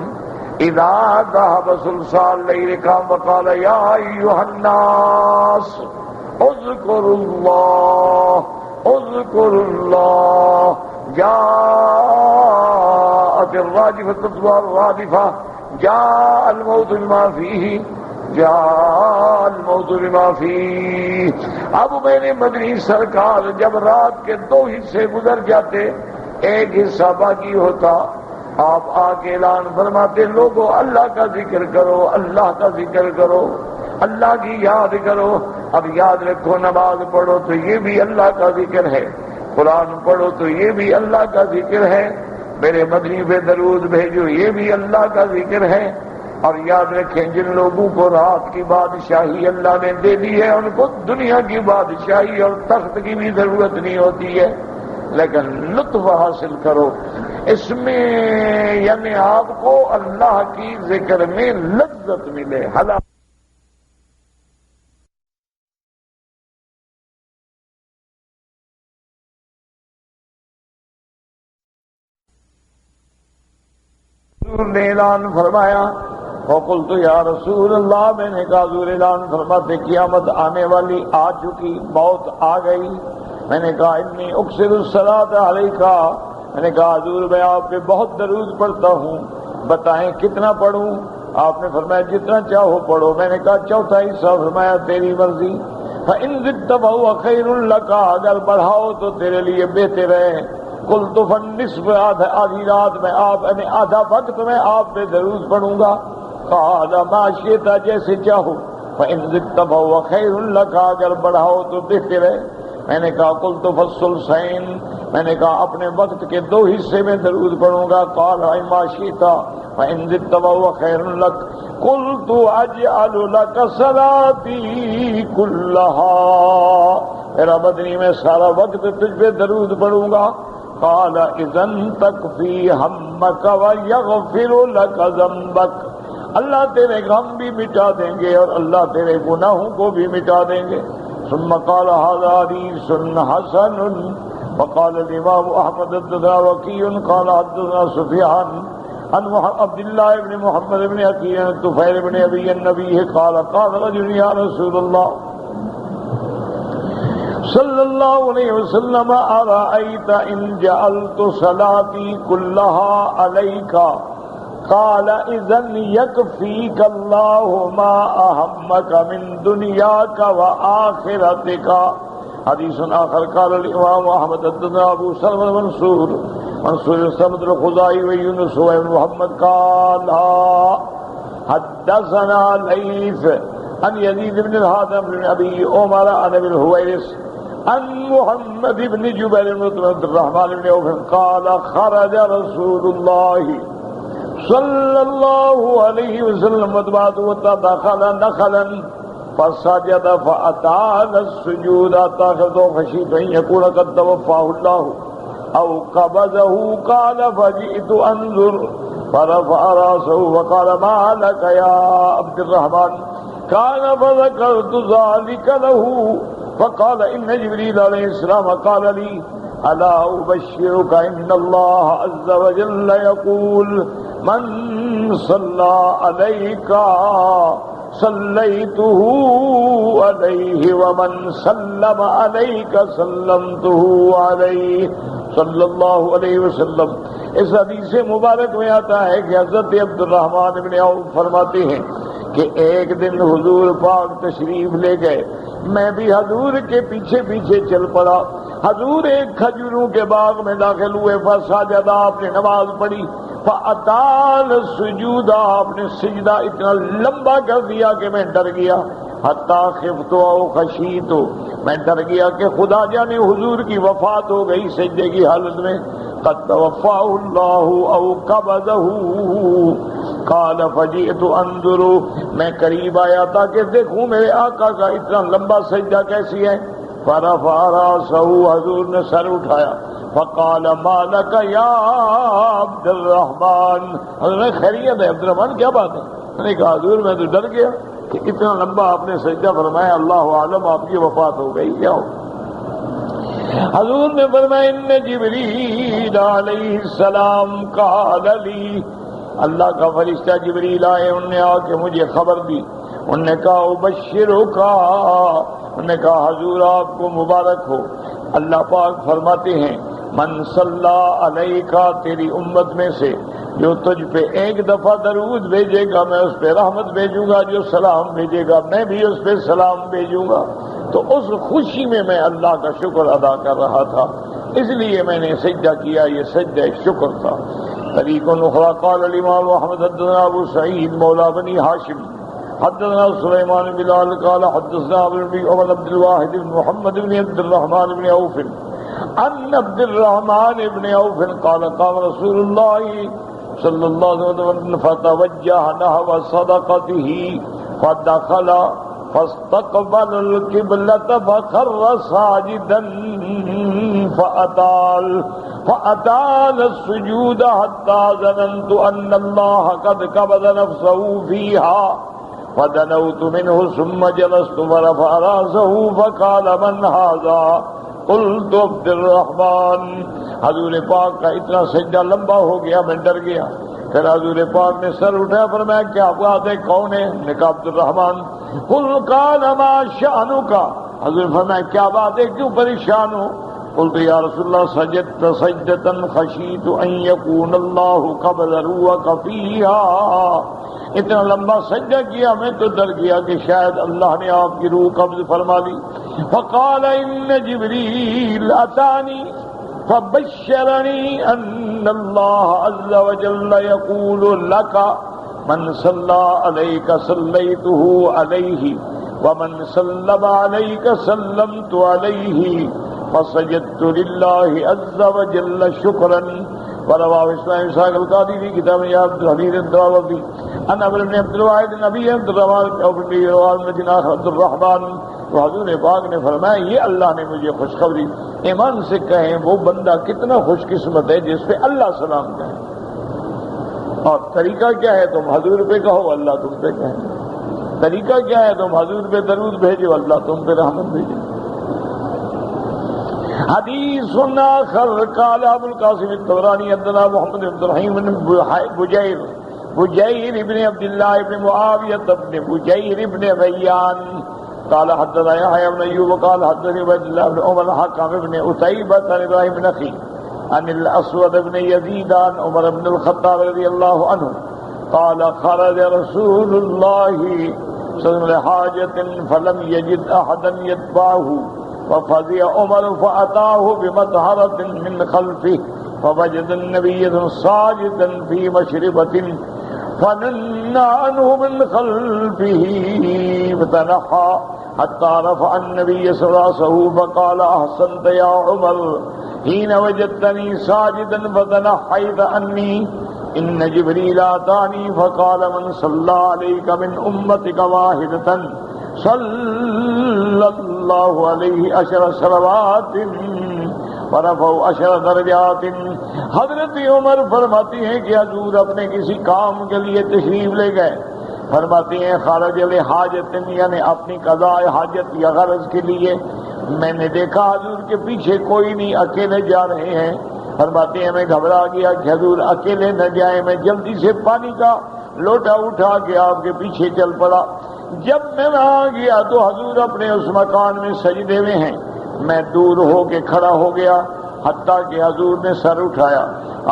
إذا ذهب ثلثاء الليل قام وقال يا أيها الناس اذكروا الله اذكروا الله جاءت الراجفة تتبع الرادفة جاء الموت بما فيه جاء الموت بما فيه. اب میرے مدنی سرکار جب رات کے دو حصے گزر جاتے ایک حصہ باقی ہوتا آپ آ کے اعلان فرماتے لوگوں اللہ کا ذکر کرو اللہ کا ذکر کرو اللہ کی یاد کرو. اب یاد رکھو نماز پڑھو تو یہ بھی اللہ کا ذکر ہے قرآن پڑھو تو یہ بھی اللہ کا ذکر ہے میرے مدنی پہ درود بھیجو یہ بھی اللہ کا ذکر ہے. اور یاد رکھیں جن لوگوں کو رات کی بادشاہی اللہ نے دے دی ہے ان کو دنیا کی بادشاہی اور تخت کی بھی ضرورت نہیں ہوتی ہے لیکن لطف حاصل کرو اس میں یعنی آپ کو اللہ کی ذکر میں لذت ملے. حالات نے اعلان فرمایا وقلت یا رسول اللہ میں نے کہا حضور اعلان فرماتے قیامت آنے والی آ چکی موت آ گئی. میں نے کہا انی اکثر الصلاۃ علیک میں نے کہا حضور میں آپ پہ بہت درود پڑھتا ہوں بتائیں کتنا پڑھوں. آپ نے فرمایا جتنا چاہو پڑھو. میں نے کہا چوتھا حصہ فرمایا تیری مرضی. فإن زدت فهو خیر لک اگر بڑھاؤ تو تیرے لیے بہتر ہے. قلت فالنصف آدھی رات میں آپ یعنی آدھا وقت میں آپ پہ درود پڑھوں گا. قال ما شئت جیسے چاہو. فإن زدت فهو خیر لک اگر بڑھاؤ تو بہتر ہے. میں نے کہا قلت فالثلثین میں نے کہا اپنے وقت کے دو حصے میں درود پڑھوں گا. قال ما شئت فإن زدت فهو خیر لک. قلت اجعل لك صلاتي كلها میرا بدنی میں سارا وقت تجھ پہ درود پڑھوں گا. قال اذن تکفی ہمک ویغفر لك ذنبک اللہ تیرے غم بھی مٹا دیں گے اور اللہ تیرے گناہوں کو بھی مٹا دیں گے. ثم قال هذا حديث حسن. وقال الامام احمد حدثنا وكيع قال حدثنا سفيان عن عبد الله بن محمد بن عقيل الطفيل بن ابي النبي قال قال رجل يا رسول الله صلی اللہ علیہ وسلم ارأيت ان جعلت صلاتي كلها عليك قال اذن يكفيك الله ما اهمك من دنياك واخرتك. حدیث آخر قال الامام احمد حدثنا ابو سلمة منصور الصمد الخزاعي ويونس بن محمد قال حدثنا ليث عن يزيد بن الهادم بن ابي عمر عن ابي الهويرث عن محمد بن جبير بن عبد الرحمن بن عوف قال خرج رسول الله صلى الله عليه وسلم وتدخل نخلا فسجد فأطال السجود تاخذ خشيت أن يكون قد توفاه الله أو قبضه. قال فجئت أنظر فرفع رأسه وقال ما لك يا عبد الرحمن. قال فذكرت ذلك له فقال إن جبريل عليه السلام قال لي ألا أبشرك إن الله عز وجل يقول من صلى عليك صليته عليه ومن سلم عليك سلمته عليه صلی اللہ علیہ وسلم. اس حدیث مبارک میں آتا ہے کہ حضرت عبد الرحمن بن عوف فرماتے ہیں کہ ایک دن حضور پاک تشریف لے گئے میں بھی حضور کے پیچھے پیچھے چل پڑا. حضور ایک کھجوروں کے باغ میں داخل ہوئے فسجد آپ نے نماز پڑھی. فاطال السجود آپ نے سجدہ اتنا لمبا کر دیا کہ میں ڈر گیا. حتی خفت او خشیت میں ڈر گیا کہ خدا جانے حضور کی وفات ہو گئی سجدے کی حالت میں. قد توفاه اللہ او قبضه. قال فجئت انظر میں قریب آیا تھا کہ دیکھوں میرے آقا کا اتنا لمبا سجدہ کیسی ہے. فرفع رأسه حضور نے سر اٹھایا فقال ما لك یا عبد الرحمن، حضرت خیریت ہے عبد الرحمن، کیا بات ہے؟ میں نے کہا حضور میں تو ڈر گیا کہ اتنا لمبا آپ نے سجدہ فرمایا، اللہ عالم آپ کی وفات ہو گئی کیا ہو؟ حضور نے فرمایا ان جبریل علیہ السلام قال لی، اللہ کا فرشتہ جبریل آئے، انہوں نے آ کے مجھے خبر دی، انہوں نے کہا ابشرک، انہوں نے کہا حضور آپ کو مبارک ہو، اللہ پاک فرماتے ہیں من صلی علیک، تیری امت میں سے جو تجھ پہ ایک دفعہ درود بھیجے گا میں اس پہ رحمت بھیجوں گا، جو سلام بھیجے گا میں بھی اس پہ سلام بھیجوں گا۔ تو اس خوشی میں اللہ کا شکر ادا کر رہا تھا، اس لیے میں نے سجدہ کیا، یہ سجدہ شکر تھا۔ طریق اخری قال الامام محمد حدثنا ابو سعید مولا بنی ہاشم حدثنا سلیمان بلال قال حدثنا عمر عبد الواحد بن محمد بن عبد الرحمن بن عوف عن عبد الرحمن بن عوف قال قام رسول الله صلی اللہ علیہ وسلم فتوجہ نحو صدقته فدخل فاستقبل القبلة فخر ساجدا فأطال السجود حتى ظننت أن الله قد قبض نفسه فيها فدنوت منه ثم جلست ورفع رأسه فقال من هذا قلت عبد الرحمن۔ حضور پاک کا اتنا سجدہ لمبا ہو گیا میں ڈر گیا، پھر حضور پاک نے سر اٹھایا فرمایا کیا بات ہے، کون ہے؟ نے کہا عبد الرحمن۔ قال ما شأنک، حضور فرمایا کیا بات ہے، کیوں پریشان ہو؟ قلت یا رسول اللہ سجدت سجدتا خشیت ان یکون اللہ قبض روحک فیہا، اتنا لمبا سجدہ کیا میں تو ڈر گیا کہ شاید اللہ نے آپ کی روح قبض فرما لی۔ فقال ان جبریل اتانی فبشرنی ان اللہ عز وجل یقول لک من صلی علیک صلیتہ علیہ ومن سلم علیک سلمت علیہ فسجدت للہ عز وجل شکرا۔ ورواه اسماعیل اسحاق القاضی في كتاب عبد الحميد الدراوردي عن عمرو بن عبد الواحد نبی عبد الرحمن عبد الرحمن۔ تو حضور پاک نے فرمایا یہ اللہ نے مجھے خوشخبری، ایمان سے کہیں وہ بندہ کتنا خوش قسمت ہے جس پہ اللہ سلام کہے۔ اور طریقہ کیا ہے؟ تم حضور پہ کہو اللہ تم پہ کہے۔ طریقہ کیا ہے؟ تم حضور پہ درود بھیجو اللہ تم پہ رحمت بھیجے۔ حدیث آخر قال ابو القاسم الطبراني حدثنا محمد بن الرحيم بن بجير بن عبد الله بن معاوية بن بجير بن غيان قال حدثنا يحيى بن أيوب قال حدثني عبد الله بن عمر الحكم بن عتيبة عن إبراهيم بن أخي عن الأسود بن يزيد عن عمر بن الخطاب رضي الله عنه قال خرج رسول الله صلى الله عليه وسلم لحاجة فلم يجد أحدا يتبعه ففزع عمر فأتاه بمطهرة من خلفه فوجد النبي ساجدا في مشربة فنن عنه من خلفه فتنحى حتى رفع النبي رأسه فقال أحسنت يا عمر حين وجدتني ساجدا فتنحيت عني إن جبريل أتاني فقال من صلى عليك من أمتك واحدة صلی اللہ علیہ 10 صلوات ورفعوا 10 درجات۔ حضرت عمر فرماتی ہیں کہ حضور اپنے کسی کام کے لیے تشریف لے گئے، فرماتی ہیں خارج لحاجت یعنی اپنی قضاء حاجت یا غرض کے لیے، میں نے دیکھا حضور کے پیچھے کوئی نہیں، اکیلے جا رہے ہیں۔ فرماتی ہیں میں گھبرا گیا کہ حضور اکیلے نہ جائیں، میں جلدی سے پانی کا لوٹا اٹھا کے آپ کے پیچھے چل پڑا۔ جب میں وہاں گیا تو حضور اپنے اس مکان میں سجدے میں ہیں، میں دور ہو کے کھڑا ہو گیا حتیٰ کہ حضور نے سر اٹھایا،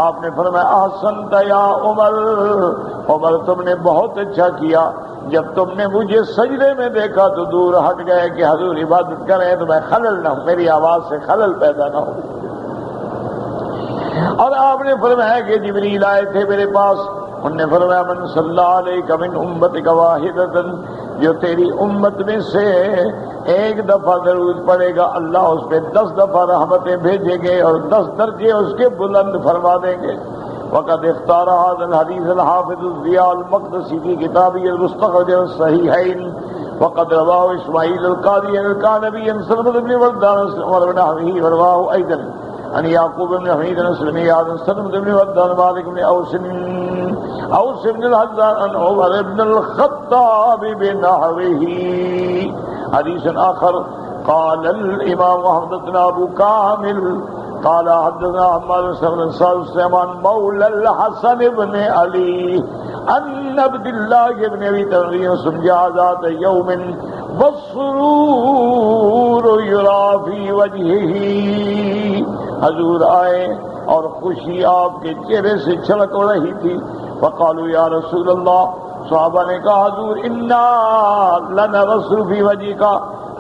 آپ نے فرمایا احسنت یا عمر، عمر تم نے بہت اچھا کیا، جب تم نے مجھے سجدے میں دیکھا تو دور ہٹ گئے کہ حضور عبادت کریں تو میں خلل نہ ہوں، میری آواز سے خلل پیدا نہ ہو۔ اور آپ نے فرمایا کہ جبریل آئے تھے میرے پاس، انہوں نے فرمایا من صلی علیک من امتک واحدۃ، جو تیری امت میں سے ایک دفعہ درود پڑے گا اللہ اس پہ 10 دفعہ رحمتیں بھیجیں گے اور 10 درجے اس کے بلند فرما دیں گے۔ وقد اختار هذا الحديث الحافظ الضياء المقدسي في كتابه المستخرج الصحيحين وقد رواه اسماعيل القاضي عن الكعنبي عن سلمة بن وردان عمر بن حميه ورواه ايضا عن يعقوب بن حميد السلمي عن سلمة بن ودان مالك بن أوس بن الحزان عن عمر بن الخطاب بنحوه. حديث آخر قال الإمام حدثنا أبو كامل قال حدثنا عمار بن سليمان مولى الحسن بن علي عن عبد الله بن أبي تميم جاء ذات يوم والسرور يرى في وجهه. حضور آئے اور خوشی آپ کے چہرے سے چھلک رہی تھی. فقالوا یا رسول اللہ، صحابہ نے کہا حضور انا لنبصر فی وجهک،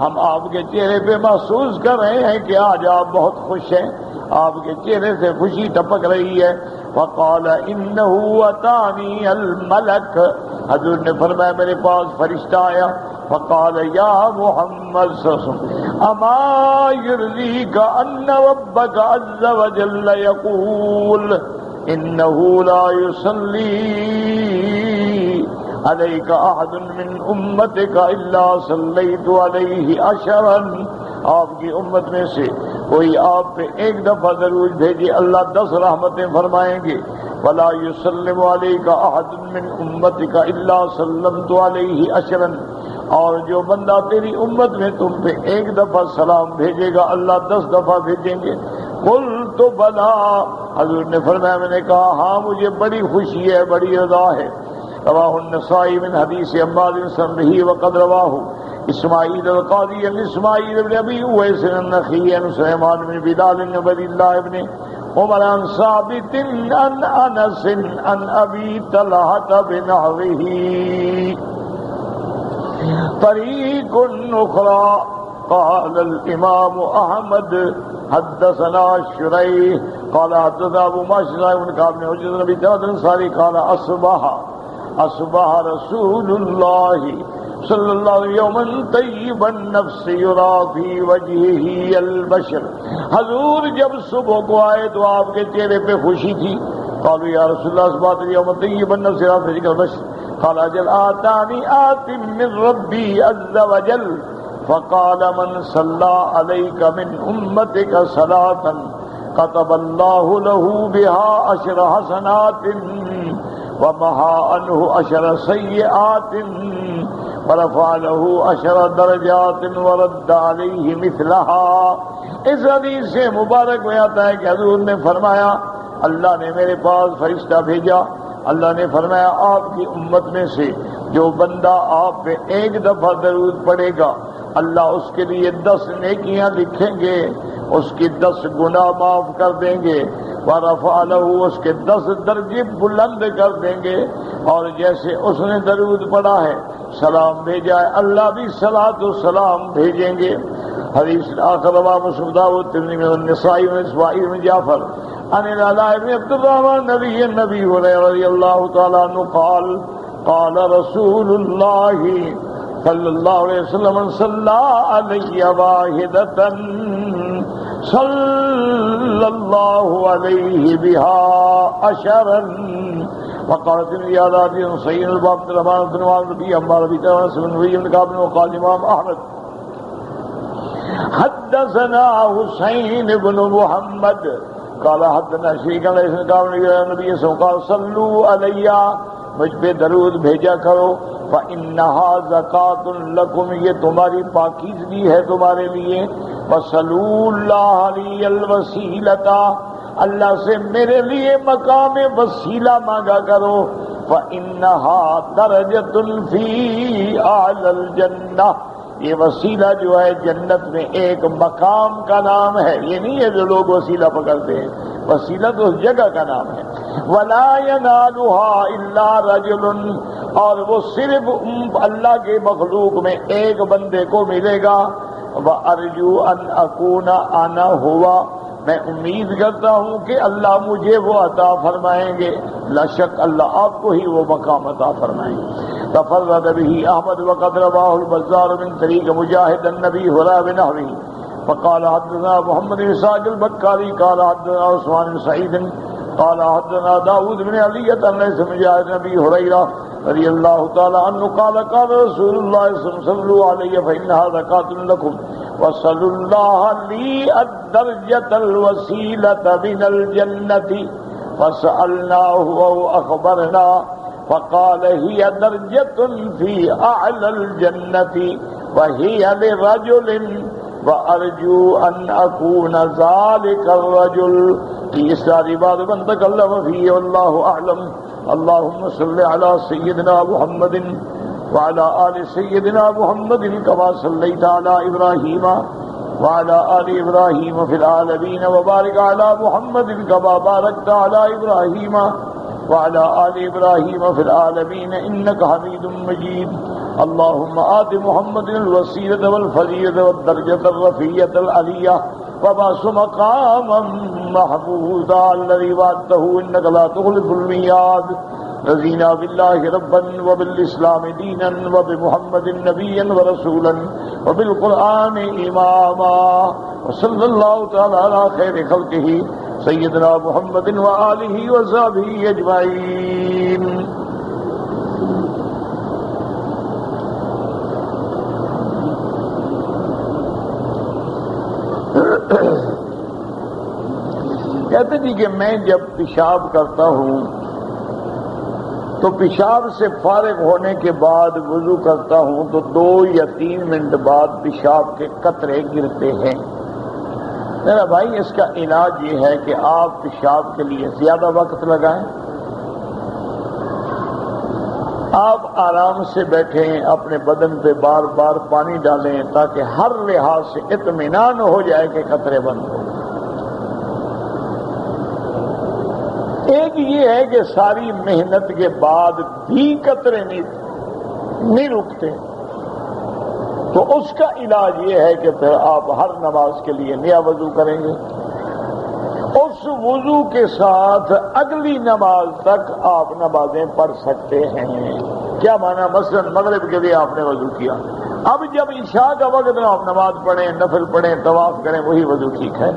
ہم آپ کے چہرے پہ محسوس کر رہے ہیں کہ آج آپ بہت خوش ہیں، آپ کے چہرے سے خوشی ٹپک رہی ہے. فقال انه اتانی الملک، حضور نے فرمایا میرے پاس فرشتہ آیا. فقال یا محمد صلی اللہ علیہ وسلم اما یرضیک ان ربک عز وجل یقول انه لا يصلي عليك احد من امتك الا صليت عليه عشرا. آپ کی امت میں سے کوئی آپ پہ ایک دفعہ درود بھیجے اللہ 10 رحمتیں فرمائیں گے. ولا يسلم عليك احد من امتك الا سلمت عليه عشرا، اور جو بندہ تیری امت میں تم پہ ایک دفعہ سلام بھیجے گا اللہ 10 دفعہ بھیجیں گے. قلت بلا، حضور نے فرمایا میں نے کہا ہاں مجھے بڑی خوشی ہے، بڑی رضا ہے. رواہ النسائی من حدیث عمار بن سمرہ وقد رواہ اسماعیل القاضی عن اسماعیل بن ابی اویس النخعی عن سلیمان بن بلال بن عبد اللہ بن عمر عن ثابت عن انس عن ابی طلحہ بنحوہ. طریق اخرى قال الامام احمد حدثنا شریح قال حدثنا ابو ماشر بن كعب بن حجر بن ابي ثابت الانصاري قال اصبح رسول الله صلی اللہ علیہ یوما طیب النفس یرا فی وجہہ البشر. حضور جب صبح کو آئے تو آپ کے چہرے پہ خوشی تھی. قالوا یا رسول اللہ اصبحت یوما طیب النفس یرا فی وجہہ البشر. قال اجل آتانی آت من ربی عز وجل فقال من صلی علیک من امتک صلاة كتب اللہ له بها 10 حسنات ومحى عنه 10 سیئات ورفع له 10 درجات ورد علیہ مثلها. اس حدیث سے مبارک میں آتا ہے کہ حضور نے فرمایا اللہ نے میرے پاس فرشتہ بھیجا. اللہ نے فرمایا آپ کی امت میں سے جو بندہ آپ پہ ایک دفعہ درود پڑے گا اللہ اس کے لیے 10 نیکیاں لکھیں گے، اس کی 10 گناہ معاف کر دیں گے. ورفع له، اس کے 10 درجے بلند کر دیں گے. اور جیسے اس نے درود پڑھا ہے سلام بھیجا ہے اللہ بھی صلاۃ و سلام بھیجیں گے. حدیث آخر رواہ مسلم داؤد ترمذی میں النسائی میں اسماعیل بن جعفر عن العلاء بن عبد الرحمن نبی ہریرہ رضی اللہ تعالی عنہ قال قال رسول اللہ صلی اللہ علیہ وسلم من صلی علی واحدۃ صلی اللہ علیہ بها 10. وقالت الزیادات صحیح الباب الرحمن بن نبی عمار بن نبی بن كعب وقال امام احمد حدثنا حسین بن محمد قال حدثنا شریک علیہ السلام نبی قال صلوا علی، مجھ پہ درود بھیجا کرو. فإنها زکاۃ لکم، یہ تمہاری پاکیزگی ہے تمہارے لیے. وصلوا اللہ علی الوسیلۃ، اللہ سے میرے لیے مقام وسیلہ مانگا کرو. فإنها درجۃ فی اعلی الجنہ، یہ وسیلہ جو ہے جنت میں ایک مقام کا نام ہے. یہ نہیں ہے جو لوگ وسیلہ پکڑتے ہیں، وسیلہ تو اس جگہ کا نام ہے. ولا ینالها الا رجل، اور وہ صرف اللہ کے مخلوق میں ایک بندے کو ملے گا. وارجو ان اکون انا ہوا، میں امید کرتا ہوں کہ اللہ مجھے وہ عطا فرمائیں گے. لا شک اللہ آپ کو ہی وہ مقام عطا فرمائیں گے. تفرد به احمد وقد رواه البزار من طریق مجاہد النبی هريرة بنحوه. فقال حدثنا محمد بن اسحاق البكاري قال حدثنا عثمان بن سعيد قال حدثنا داود بن علي عن مجاهد النبي هريرة رضي الله تعالى عنه قال قال رسول الله صلى الله عليه وسلم صلوا علي فإنها زكاة لكم وصل اللہ لی الدرجۃ الوسیلۃ من الجنۃ فسألناہ واخبرنا فقال هي درجۃ فی اعلی الجنۃ وهي لرجل وارجو ان اكون ذلك الرجل. تیسری بات من تکلم فیہ واللہ اعلم. اللهم صل على سيدنا محمد وعلى آل سيدنا محمد كما صليت على إبراهيم وعلى آل إبراهيم في العالمين وبارك على محمد كما باركت على إبراهيم وعلى آل إبراهيم في العالمين إنك حميد مجيد. اللهم آت محمد الوسيلة والفضيلة والدرجة الرفيعة العلية وبعث مقاما محمودا الذي وعدته إنك لا تخلف الميعاد. رضينا بالله ربا وبالإسلام دينا وبمحمد نبيا ورسولا وبالقرآن إماما. وصلى الله تعالى على خير خلقه سيدنا محمد وآله وصحبه أجمعين. کہتے جی کہ میں جب پیشاب کرتا ہوں تو پیشاب سے فارغ ہونے کے بعد وضو کرتا ہوں تو 2 یا 3 منٹ بعد پیشاب کے قطرے گرتے ہیں. میرا بھائی اس کا علاج یہ ہے کہ آپ پیشاب کے لیے زیادہ وقت لگائیں. آپ آرام سے بیٹھیں, اپنے بدن پہ بار بار پانی ڈالیں تاکہ ہر لحاظ سے اطمینان ہو جائے کہ قطرے بند ہو. ایک یہ ہے کہ ساری محنت کے بعد بھی قطرے نہیں رکتے, تو اس کا علاج یہ ہے کہ پھر آپ ہر نماز کے لیے نیا وضو کریں گے. اس وضو کے ساتھ اگلی نماز تک آپ نمازیں پڑھ سکتے ہیں. کیا مانا؟ مثلا مغرب کے لیے آپ نے وضو کیا, اب جب عشاء کا وقت میں آپ نماز پڑھیں, نفل پڑھیں, طواف کریں, وہی وضو ٹھیک ہے.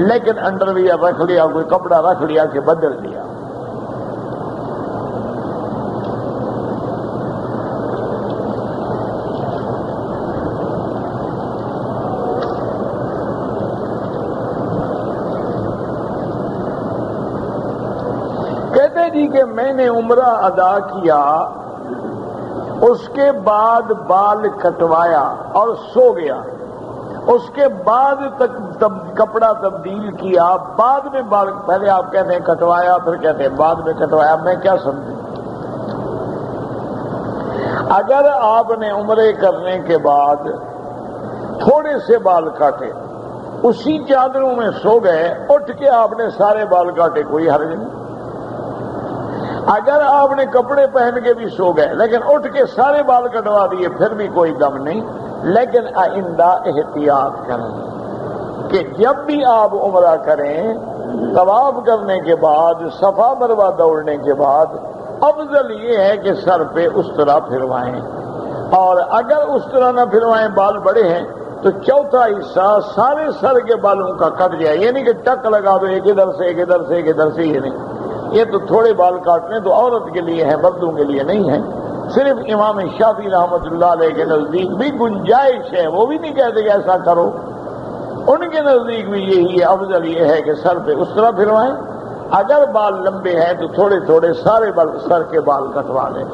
لیکن انڈر ویئر رکھ لیا, کوئی کپڑا رکھ لیا کہ بدل لیا, کہتے جی کہ میں نے عمرہ ادا کیا, اس کے بعد بال کٹوایا اور سو گیا, اس کے بعد تک کپڑا تبدیل کیا, بعد میں بال, پہلے آپ کہتے ہیں کٹوایا, پھر کہتے ہیں بعد میں کٹوایا, میں کیا سمجھوں؟ اگر آپ نے عمرے کرنے کے بعد تھوڑے سے بال کاٹے, اسی چادروں میں سو گئے, اٹھ کے آپ نے سارے بال کاٹے, کوئی حرج نہیں. اگر آپ نے کپڑے پہن کے بھی سو گئے لیکن اٹھ کے سارے بال کٹوا دیے, پھر بھی کوئی غم نہیں. لیکن آئندہ احتیاط کریں کہ جب بھی آپ عمرہ کریں, طواف کرنے کے بعد, صفا مروہ دوڑنے کے بعد, افضل یہ ہے کہ سر پہ اس طرح پھروائیں, اور اگر اس طرح نہ پھروائیں, بال بڑے ہیں, تو چوتھا حصہ سارے سر کے بالوں کا کٹ جائے. یہ نہیں کہ ٹک لگا دو ایک ادھر سے ایک ادھر سے ایک ادھر سے, یہ نہیں. یہ تو تھوڑے بال کاٹنے تو عورت کے لیے ہیں, مردوں کے لیے نہیں ہے. صرف امام شافعی رحمۃ اللہ علیہ کے نزدیک بھی گنجائش ہے, وہ بھی نہیں کہتے کہ ایسا کرو, ان کے نزدیک بھی یہی ہے, افضل یہ ہے کہ سر پہ اس طرح پھروائیں. اگر بال لمبے ہیں تو تھوڑے تھوڑے سارے سر کے بال کٹوا لیں.